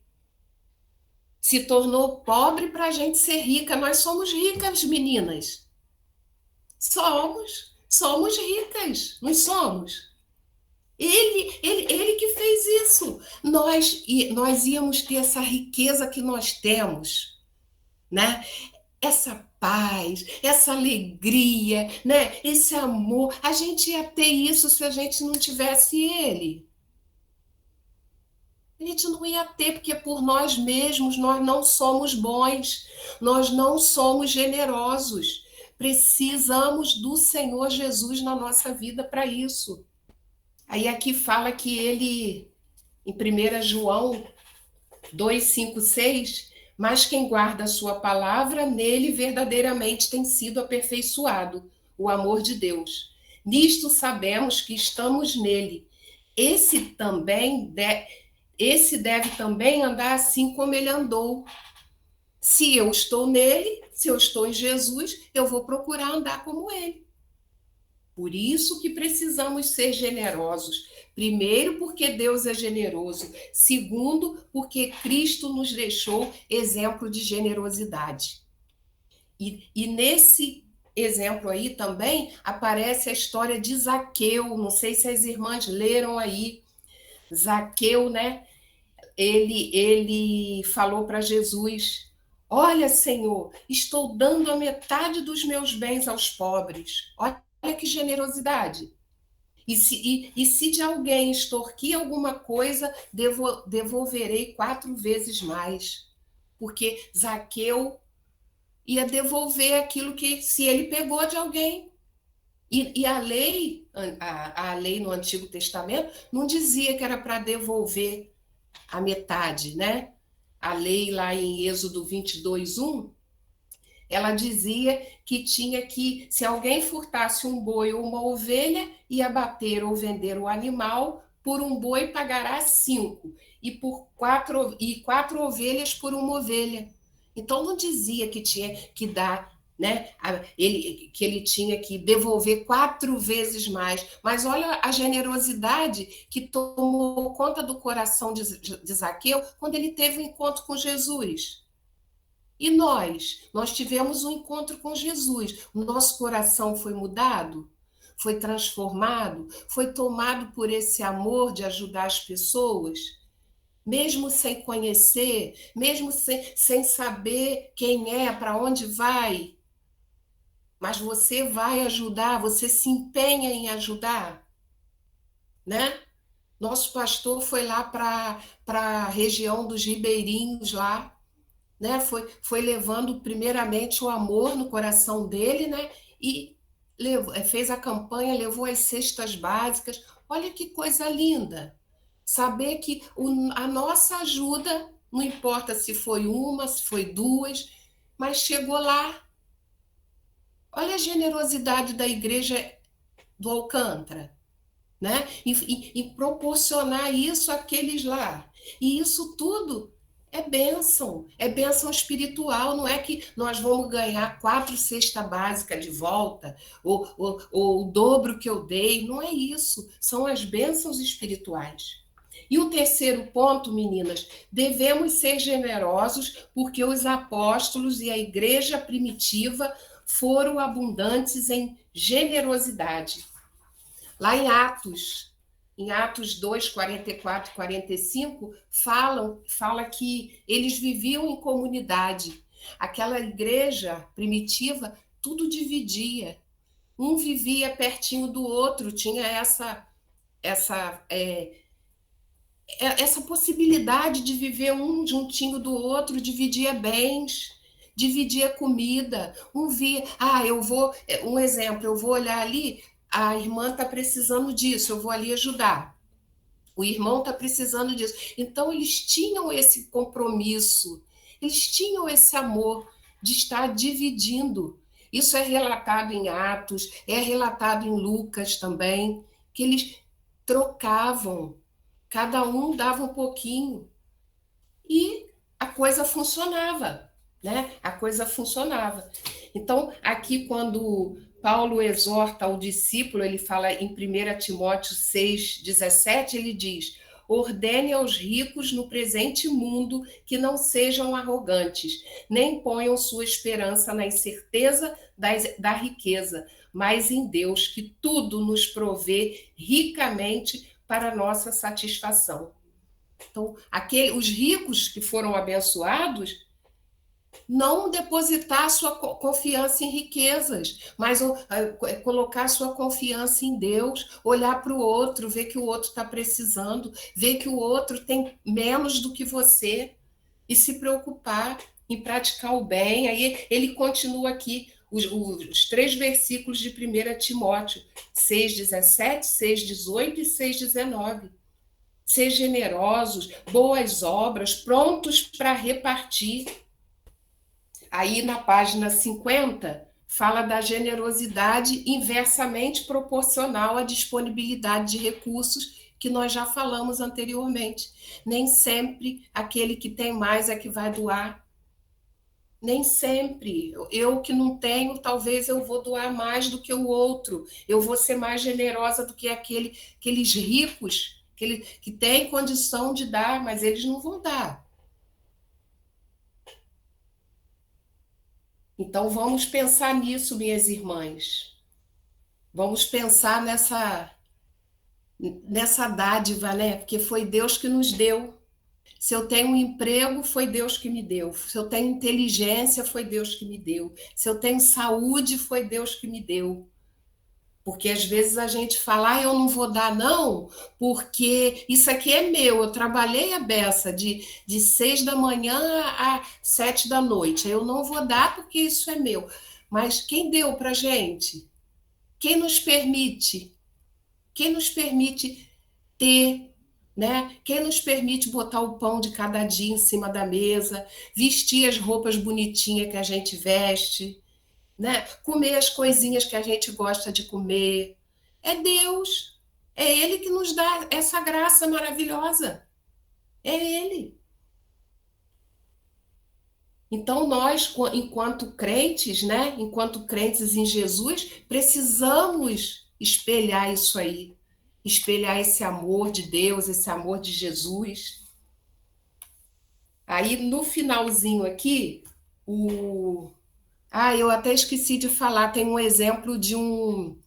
Se tornou pobre para a gente ser rica. Nós somos ricas, meninas. Somos ricas, não somos? Ele que fez isso. Nós íamos ter essa riqueza que nós temos, né? Essa paz, essa alegria, né? Esse amor. A gente ia ter isso se a gente não tivesse ele. A gente não ia ter, porque por nós mesmos nós não somos bons, nós não somos generosos. Precisamos do Senhor Jesus na nossa vida para isso. Aí aqui fala que ele, em 1 João 2, 5, 6, mas quem guarda a sua palavra, nele verdadeiramente tem sido aperfeiçoado o amor de Deus. Nisto sabemos que estamos nele. Esse deve também andar assim como ele andou. Se eu estou nele, se eu estou em Jesus, eu vou procurar andar como ele. Por isso que precisamos ser generosos. Primeiro, porque Deus é generoso. Segundo, porque Cristo nos deixou exemplo de generosidade. E nesse exemplo aí também aparece a história de Zaqueu. Não sei se as irmãs leram aí. Zaqueu, né? Ele falou para Jesus, olha, Senhor, estou dando a metade dos meus bens aos pobres. Olha que generosidade. E se de alguém extorquir alguma coisa, devolverei 4 vezes mais. Porque Zaqueu ia devolver aquilo que se ele pegou de alguém. E a lei no Antigo Testamento não dizia que era para devolver a metade, né? A lei lá em Êxodo 22:1, ela dizia que tinha que, se alguém furtasse um boi ou uma ovelha, ia abater ou vender o animal, por um boi pagará 5, e por 4 ovelhas por uma ovelha. Então não dizia que tinha que dar, né? Que ele tinha que devolver 4 vezes mais. Mas olha a generosidade que tomou conta do coração de Zaqueu quando ele teve um encontro com Jesus. E nós tivemos um encontro com Jesus. O nosso coração foi mudado, foi transformado, foi tomado por esse amor de ajudar as pessoas, mesmo sem conhecer, mesmo sem saber quem é, para onde vai. Mas você vai ajudar, você se empenha em ajudar, né? Nosso pastor foi lá para a região dos ribeirinhos lá, né? Foi levando primeiramente o amor no coração dele, né? E fez a campanha, levou as cestas básicas. Olha que coisa linda! Saber que a nossa ajuda, não importa se foi uma, se foi 2, mas chegou lá. Olha a generosidade da igreja do Alcântara, né? E proporcionar isso àqueles lá. E isso tudo é bênção espiritual, não é que nós vamos ganhar 4 cestas básicas de volta, ou o dobro que eu dei, não é isso, são as bênçãos espirituais. E o terceiro ponto, meninas, devemos ser generosos porque os apóstolos e a igreja primitiva foram abundantes em generosidade. Lá em Atos 2, 44 e 45, fala que eles viviam em comunidade. Aquela igreja primitiva, tudo dividia. Um vivia pertinho do outro, tinha essa possibilidade de viver um juntinho do outro, dividia bens, dividia comida. Um via, um exemplo, eu vou olhar ali, a irmã está precisando disso, eu vou ali ajudar. O irmão está precisando disso. Então, eles tinham esse compromisso, eles tinham esse amor de estar dividindo. Isso é relatado em Atos, é relatado em Lucas também, que eles trocavam, cada um dava um pouquinho. E a coisa funcionava, né? A coisa funcionava. Então, aqui, quando Paulo exorta ao discípulo, ele fala em 1 Timóteo 6,17, ele diz: ordene aos ricos no presente mundo que não sejam arrogantes, nem ponham sua esperança na incerteza da riqueza, mas em Deus, que tudo nos provê ricamente para a nossa satisfação. Então, os ricos que foram abençoados, não depositar sua confiança em riquezas, mas colocar sua confiança em Deus, olhar para o outro, ver que o outro está precisando, ver que o outro tem menos do que você e se preocupar em praticar o bem. Aí ele continua aqui, os 3 versículos de 1 Timóteo, 6,17, 6,18 e 6,19. Ser generosos, boas obras, prontos para repartir. Aí, na página 50, fala da generosidade inversamente proporcional à disponibilidade de recursos, que nós já falamos anteriormente. Nem sempre aquele que tem mais é que vai doar. Nem sempre. Eu que não tenho, talvez eu vou doar mais do que o outro. Eu vou ser mais generosa do que aqueles ricos que têm condição de dar, mas eles não vão dar. Então, vamos pensar nisso, minhas irmãs. Vamos pensar nessa dádiva, né? Porque foi Deus que nos deu. Se eu tenho um emprego, foi Deus que me deu. Se eu tenho inteligência, foi Deus que me deu. Se eu tenho saúde, foi Deus que me deu. Porque às vezes a gente fala, eu não vou dar não, porque isso aqui é meu, eu trabalhei a beça de 6 da manhã a 7 da noite, eu não vou dar porque isso é meu. Mas quem deu para a gente? Quem nos permite ter, né? Quem nos permite botar o pão de cada dia em cima da mesa, vestir as roupas bonitinhas que a gente veste, né? Comer as coisinhas que a gente gosta de comer. É Deus. É Ele que nos dá essa graça maravilhosa. É Ele. Então, nós, enquanto crentes, né? Enquanto crentes em Jesus, precisamos espelhar isso aí. Espelhar esse amor de Deus, esse amor de Jesus. Aí, no finalzinho aqui, eu até esqueci de falar, tem um exemplo de um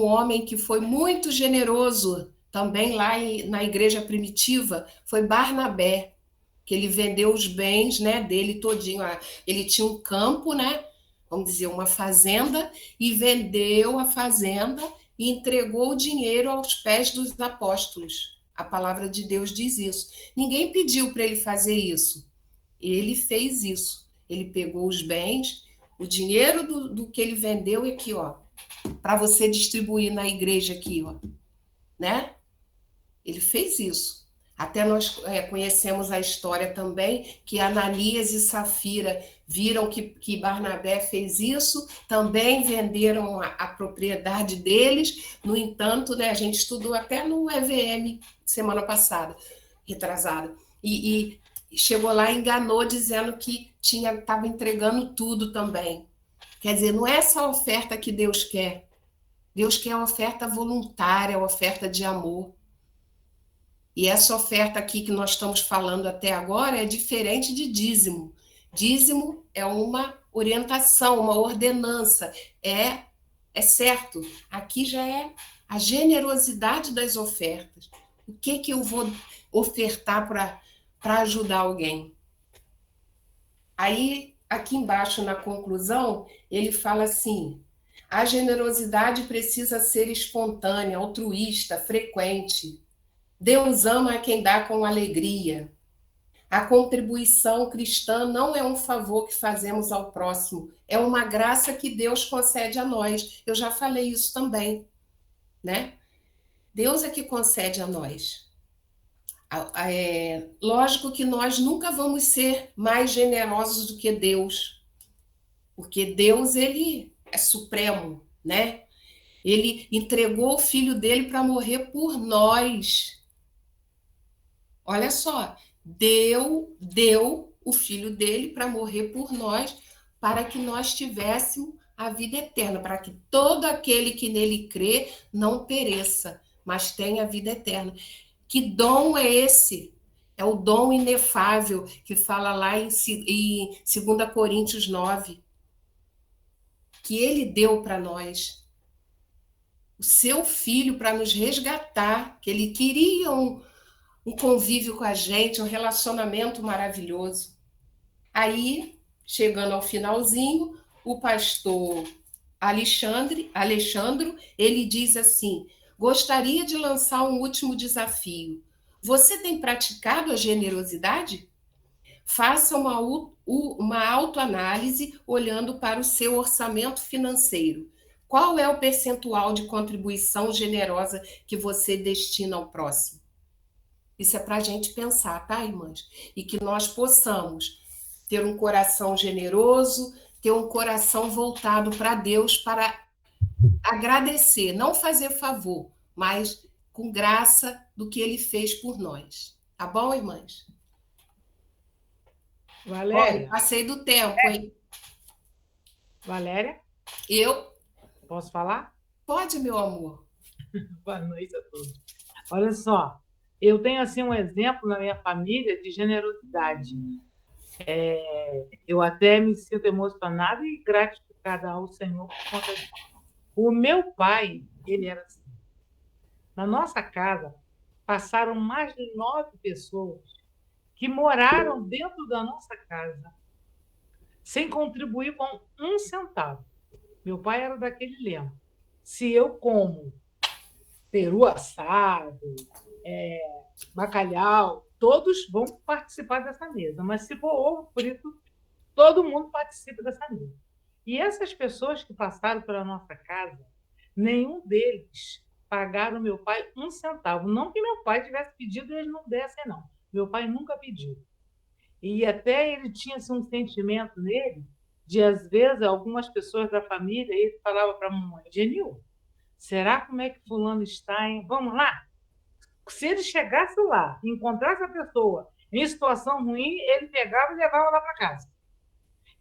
homem que foi muito generoso, também lá na igreja primitiva, foi Barnabé, que ele vendeu os bens, né, dele todinho. Ele tinha um campo, né, vamos dizer, uma fazenda, e vendeu a fazenda e entregou o dinheiro aos pés dos apóstolos. A palavra de Deus diz isso. Ninguém pediu para ele fazer isso. Ele fez isso. Ele pegou os bens, o dinheiro do que ele vendeu aqui, ó, para você distribuir na igreja aqui, ó, né? Ele fez isso. Até nós conhecemos a história também, que Ananias e Safira viram que Barnabé fez isso, também venderam a propriedade deles. No entanto, né, a gente estudou até no EVM semana passada, retrasada. E chegou lá e enganou dizendo que estava entregando tudo também. Quer dizer, não é essa oferta que Deus quer. Deus quer a oferta voluntária, a oferta de amor. E essa oferta aqui que nós estamos falando até agora é diferente de dízimo. Dízimo é uma orientação, uma ordenança. É certo. Aqui já é a generosidade das ofertas. O que eu vou ofertar para ajudar alguém? Aí, aqui embaixo, na conclusão, ele fala assim: a generosidade precisa ser espontânea, altruísta, frequente. Deus ama a quem dá com alegria. A contribuição cristã não é um favor que fazemos ao próximo, é uma graça que Deus concede a nós. Eu já falei isso também, né? Deus é que concede a nós. Lógico que nós nunca vamos ser mais generosos do que Deus, porque Deus, ele é supremo, né? Ele entregou o filho dele para morrer por nós. Olha só, deu o filho dele para morrer por nós, para que nós tivéssemos a vida eterna, para que todo aquele que nele crê não pereça, mas tenha a vida eterna. Que dom é esse? É o dom inefável que fala lá em 2 Coríntios 9, que ele deu para nós. O seu filho para nos resgatar, que ele queria um convívio com a gente, um relacionamento maravilhoso. Aí, chegando ao finalzinho, o pastor Alexandro, ele diz assim: gostaria de lançar um último desafio. Você tem praticado a generosidade? Faça uma autoanálise olhando para o seu orçamento financeiro. Qual é o percentual de contribuição generosa que você destina ao próximo? Isso é para a gente pensar, tá, irmãs? E que nós possamos ter um coração generoso, ter um coração voltado para Deus, para agradecer, não fazer favor, mas com graça do que Ele fez por nós. Tá bom, irmãs? Valéria. Olha, passei do tempo, hein? Valéria? Eu? Posso falar? Pode, meu amor. Boa noite a todos. Olha só, eu tenho assim um exemplo na minha família de generosidade. Eu até me sinto emocionada e gratificada ao Senhor por conta disso. O meu pai, ele era assim. Na nossa casa, passaram mais de 9 pessoas que moraram dentro da nossa casa sem contribuir com 1 centavo. Meu pai era daquele lema: se eu como peru assado, bacalhau, todos vão participar dessa mesa, mas se for ovo frito, todo mundo participa dessa mesa. E essas pessoas que passaram pela nossa casa, nenhum deles pagaram meu pai 1 centavo. Não que meu pai tivesse pedido e eles não dessem, não. Meu pai nunca pediu. E até ele tinha assim, um sentimento nele de, às vezes, algumas pessoas da família, ele falava para a mamãe: Genil, será como é que fulano está, hein? Vamos lá? Se ele chegasse lá e encontrasse a pessoa em situação ruim, ele pegava e levava lá para casa.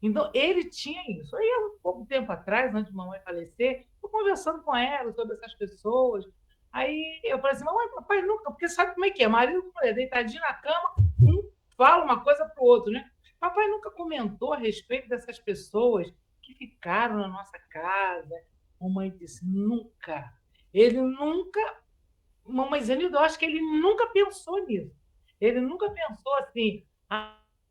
Então, ele tinha isso. Aí, há um pouco tempo atrás, antes de mamãe falecer, eu conversando com ela sobre essas pessoas. Aí eu falei assim: mamãe, papai nunca, porque sabe como é que é? Marido com mulher, deitadinho na cama, um fala uma coisa para o outro, né? Papai nunca comentou a respeito dessas pessoas que ficaram na nossa casa. Mamãe disse: nunca. Ele nunca. Mamãe Zenildo, eu acho que ele nunca pensou nisso. Ele nunca pensou assim: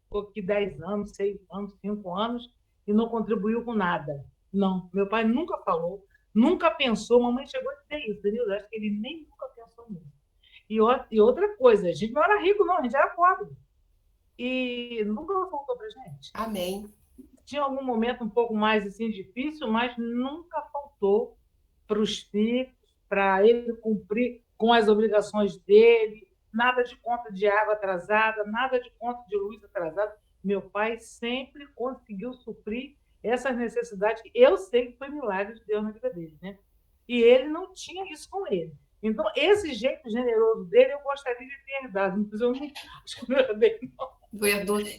ficou aqui 10 anos, 6 anos, 5 anos e não contribuiu com nada. Não, meu pai nunca falou, nunca pensou. Mamãe chegou a dizer isso, Zenildo, eu acho que ele nem nunca pensou nisso. E outra coisa, a gente não era rico, não, a gente era pobre. E nunca faltou para gente. Amém. Tinha algum momento um pouco mais assim, difícil, mas nunca faltou para os filhos, para ele cumprir com as obrigações dele, nada de conta de água atrasada, nada de conta de luz atrasada. Meu pai sempre conseguiu suprir essas necessidades. Eu sei que foi milagre de Deus na vida dele, né? E ele não tinha isso com ele. Então, esse jeito generoso dele, eu gostaria de ter herdado. Mas eu não acho que não era dele, não.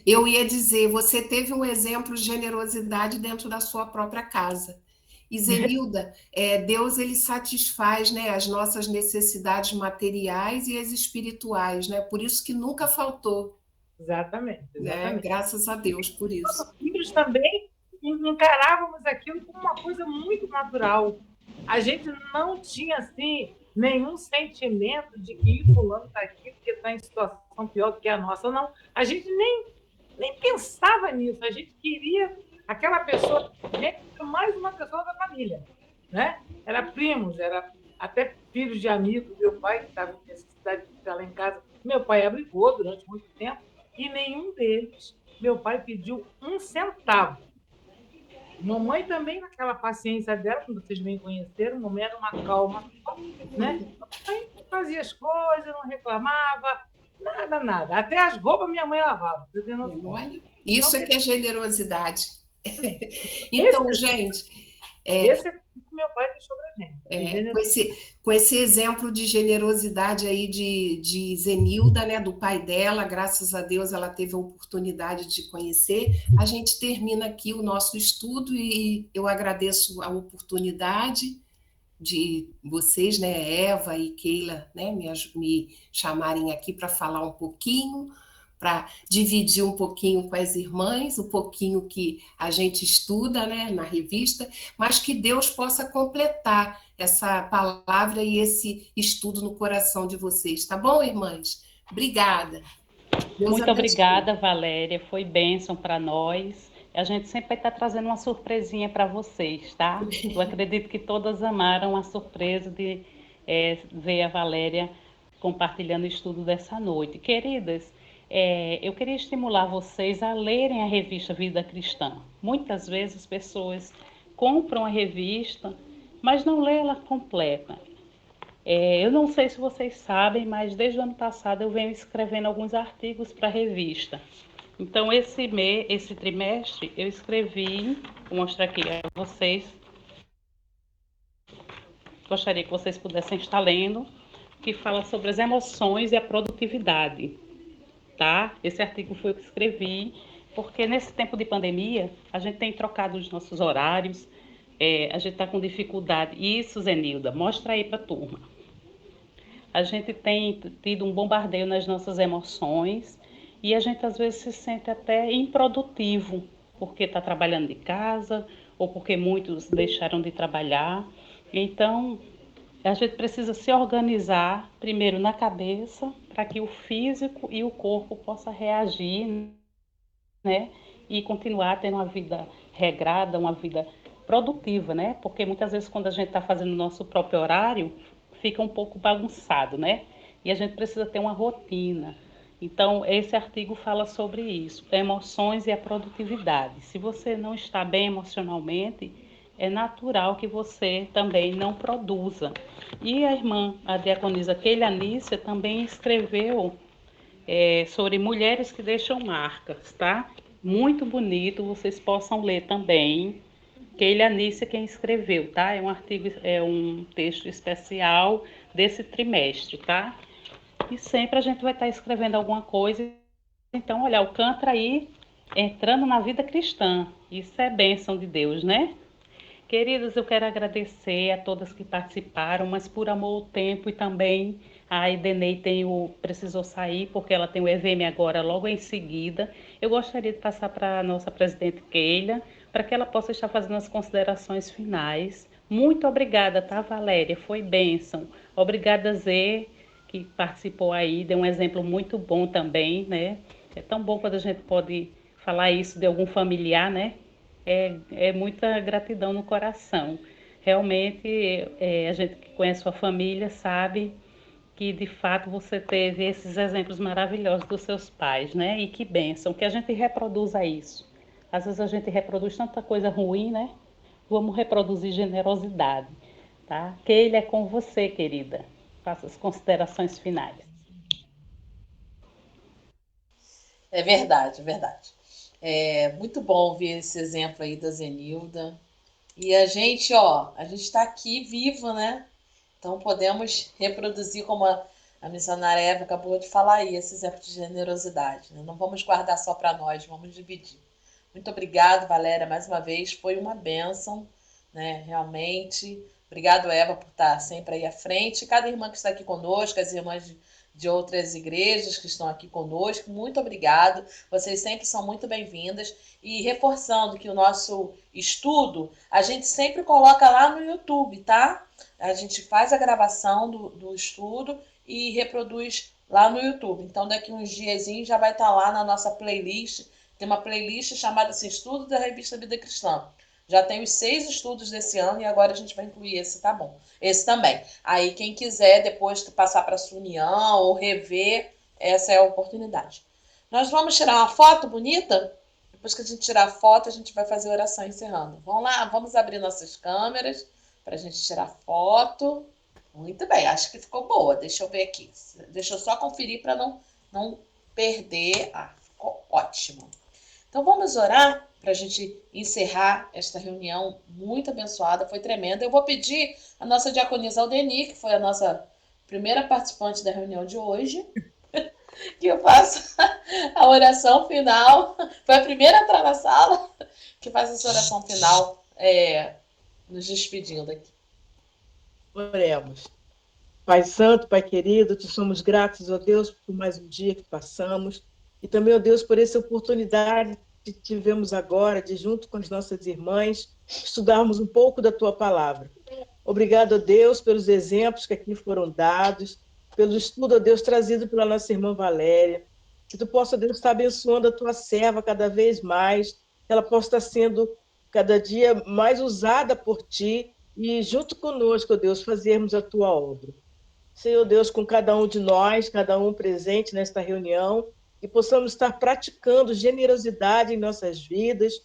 Eu ia dizer, você teve um exemplo de generosidade dentro da sua própria casa. E Zenilda, Deus ele satisfaz, né, as nossas necessidades materiais e as espirituais, né? Por isso que nunca faltou, Exatamente, né? exatamente. Graças a Deus por isso. Os filhos também encarávamos aquilo como uma coisa muito natural. A gente não tinha assim nenhum sentimento de que fulano está aqui porque está em situação pior do que a nossa. Não, a gente nem pensava nisso. A gente queria aquela pessoa, mais uma pessoa da família, né? Era primos, era até filhos de amigos. Meu pai que estava em necessidade de ficar lá em casa. Meu pai abrigou durante muito tempo e nenhum deles, meu pai pediu 1 centavo. Mamãe também, naquela paciência dela, como vocês bem conheceram, mamãe era uma calma, né? Mamãe fazia as coisas, não reclamava, nada. Até as roupas minha mãe lavava. Olha, isso é que é generosidade. Então, gente... Esse é o que meu pai deixou pra gente. Com esse exemplo de generosidade aí de Zenilda, né, do pai dela, graças a Deus ela teve a oportunidade de conhecer. A gente termina aqui o nosso estudo e eu agradeço a oportunidade de vocês, né, Eva e Keila, né, me chamarem aqui para falar um pouquinho, para dividir um pouquinho com as irmãs, um pouquinho que a gente estuda, né, na revista, mas que Deus possa completar essa palavra e esse estudo no coração de vocês, tá bom, irmãs? Obrigada. Deus Muito abençoe. Obrigada, Valéria, foi bênção para nós. A gente sempre vai estar trazendo uma surpresinha para vocês, tá? Eu acredito que todas amaram a surpresa de ver a Valéria compartilhando o estudo dessa noite. Queridas, eu queria estimular vocês a lerem a revista Vida Cristã. Muitas vezes as pessoas compram a revista, mas não lê ela completa. Eu não sei se vocês sabem, mas desde o ano passado eu venho escrevendo alguns artigos para a revista. Então, esse trimestre, eu escrevi, vou mostrar aqui a vocês. Gostaria que vocês pudessem estar lendo, que fala sobre as emoções e a produtividade. Tá? Esse artigo foi eu que escrevi, porque nesse tempo de pandemia, a gente tem trocado os nossos horários, a gente está com dificuldade. Isso, Zenilda, mostra aí para a turma. A gente tem tido um bombardeio nas nossas emoções e a gente às vezes se sente até improdutivo, porque está trabalhando de casa ou porque muitos deixaram de trabalhar. Então, a gente precisa se organizar primeiro na cabeça para que o físico e o corpo possam reagir, né? E continuar tendo uma vida regrada, uma vida produtiva, né? Porque muitas vezes quando a gente está fazendo o nosso próprio horário, fica um pouco bagunçado, né? E a gente precisa ter uma rotina. Então, esse artigo fala sobre isso, emoções e a produtividade. Se você não está bem emocionalmente, é natural que você também não produza. E a irmã, a diaconisa Keila Anícia, também escreveu sobre mulheres que deixam marcas, tá? Muito bonito, vocês possam ler também. Keila Anícia quem escreveu, tá? É um artigo, um texto especial desse trimestre, tá? E sempre a gente vai estar escrevendo alguma coisa. Então, olha, alcança aí, entrando na vida cristã. Isso é bênção de Deus, né? Queridas, eu quero agradecer a todas que participaram, mas por amor ao tempo e também a Edenei precisou sair, porque ela tem o EVM agora logo em seguida. Eu gostaria de passar para a nossa presidente Keila, para que ela possa estar fazendo as considerações finais. Muito obrigada, tá, Valéria? Foi bênção. Obrigada, Zê, que participou aí, deu um exemplo muito bom também, né? É tão bom quando a gente pode falar isso de algum familiar, né? É muita gratidão no coração. Realmente, a gente que conhece sua família sabe que, de fato, você teve esses exemplos maravilhosos dos seus pais, né? E que bênção, que a gente reproduza isso. Às vezes a gente reproduz tanta coisa ruim, né? Vamos reproduzir generosidade, tá? Keila, é com você, querida. Faça as considerações finais. É verdade, é verdade. É muito bom ver esse exemplo aí da Zenilda. E a gente está aqui vivo, né? Então podemos reproduzir, como A missionária Eva acabou de falar aí, esse exemplo de generosidade, né? Não vamos guardar só para nós, vamos dividir. Muito obrigado, Valéria, mais uma vez. Foi uma bênção, né? Realmente. Obrigado, Eva, por estar sempre aí à frente. Cada irmã que está aqui conosco, as irmãs de outras igrejas que estão aqui conosco, muito obrigado. Vocês sempre são muito bem-vindas. E reforçando que o nosso estudo, a gente sempre coloca lá no YouTube, tá? A gente faz a gravação do estudo e reproduz lá no YouTube. Então, daqui uns diazinhos já vai estar lá na nossa playlist. Tem uma playlist chamada assim, Estudo da Revista Vida Cristã. Já tem os 6 estudos desse ano e agora a gente vai incluir esse, tá bom? Esse também. Aí, quem quiser depois passar para a sua união ou rever, essa é a oportunidade. Nós vamos tirar uma foto bonita? Depois que a gente tirar a foto, a gente vai fazer a oração encerrando. Vamos lá, vamos abrir nossas câmeras para a gente tirar foto. Muito bem, acho que ficou boa. Deixa eu ver aqui. Deixa eu só conferir para não perder. Ah, ficou ótimo. Então vamos orar para a gente encerrar esta reunião muito abençoada, foi tremenda. Eu vou pedir a nossa diaconisa Aldeni, que foi a nossa primeira participante da reunião de hoje, que eu faça a oração final. Foi a primeira a entrar na sala, que faz essa oração final, nos despedindo aqui. Oremos. Pai Santo, Pai querido, te somos gratos, ó Deus, por mais um dia que passamos e também, ó Deus, por essa oportunidade que tivemos agora de, junto com as nossas irmãs, estudarmos um pouco da Tua Palavra. Obrigado, ó Deus, pelos exemplos que aqui foram dados, pelo estudo, ó Deus, trazido pela nossa irmã Valéria, que Tu possa, ó Deus, estar abençoando a Tua serva cada vez mais, que ela possa estar sendo cada dia mais usada por Ti e, junto conosco, ó Deus, fazermos a Tua obra. Senhor Deus, com cada um de nós, cada um presente nesta reunião, e possamos estar praticando generosidade em nossas vidas,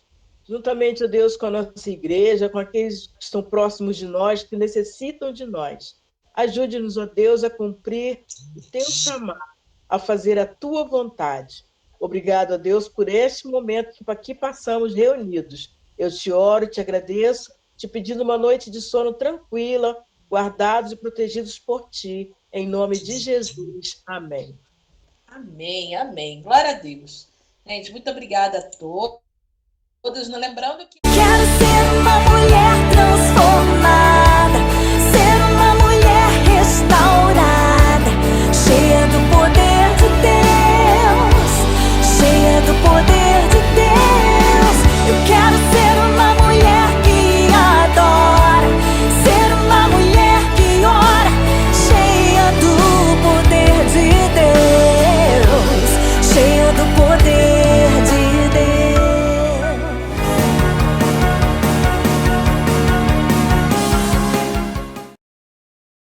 juntamente, ó Deus, com a nossa igreja, com aqueles que estão próximos de nós, que necessitam de nós. Ajude-nos, ó Deus, a cumprir o Teu chamado, a fazer a Tua vontade. Obrigado, ó Deus, por este momento que aqui passamos reunidos. Eu te oro, te agradeço, te pedindo uma noite de sono tranquila, guardados e protegidos por Ti, em nome de Jesus. Amém. Amém, amém. Glória a Deus. Gente, muito obrigada a todos. Lembrando que... Quero ser uma mulher transformada.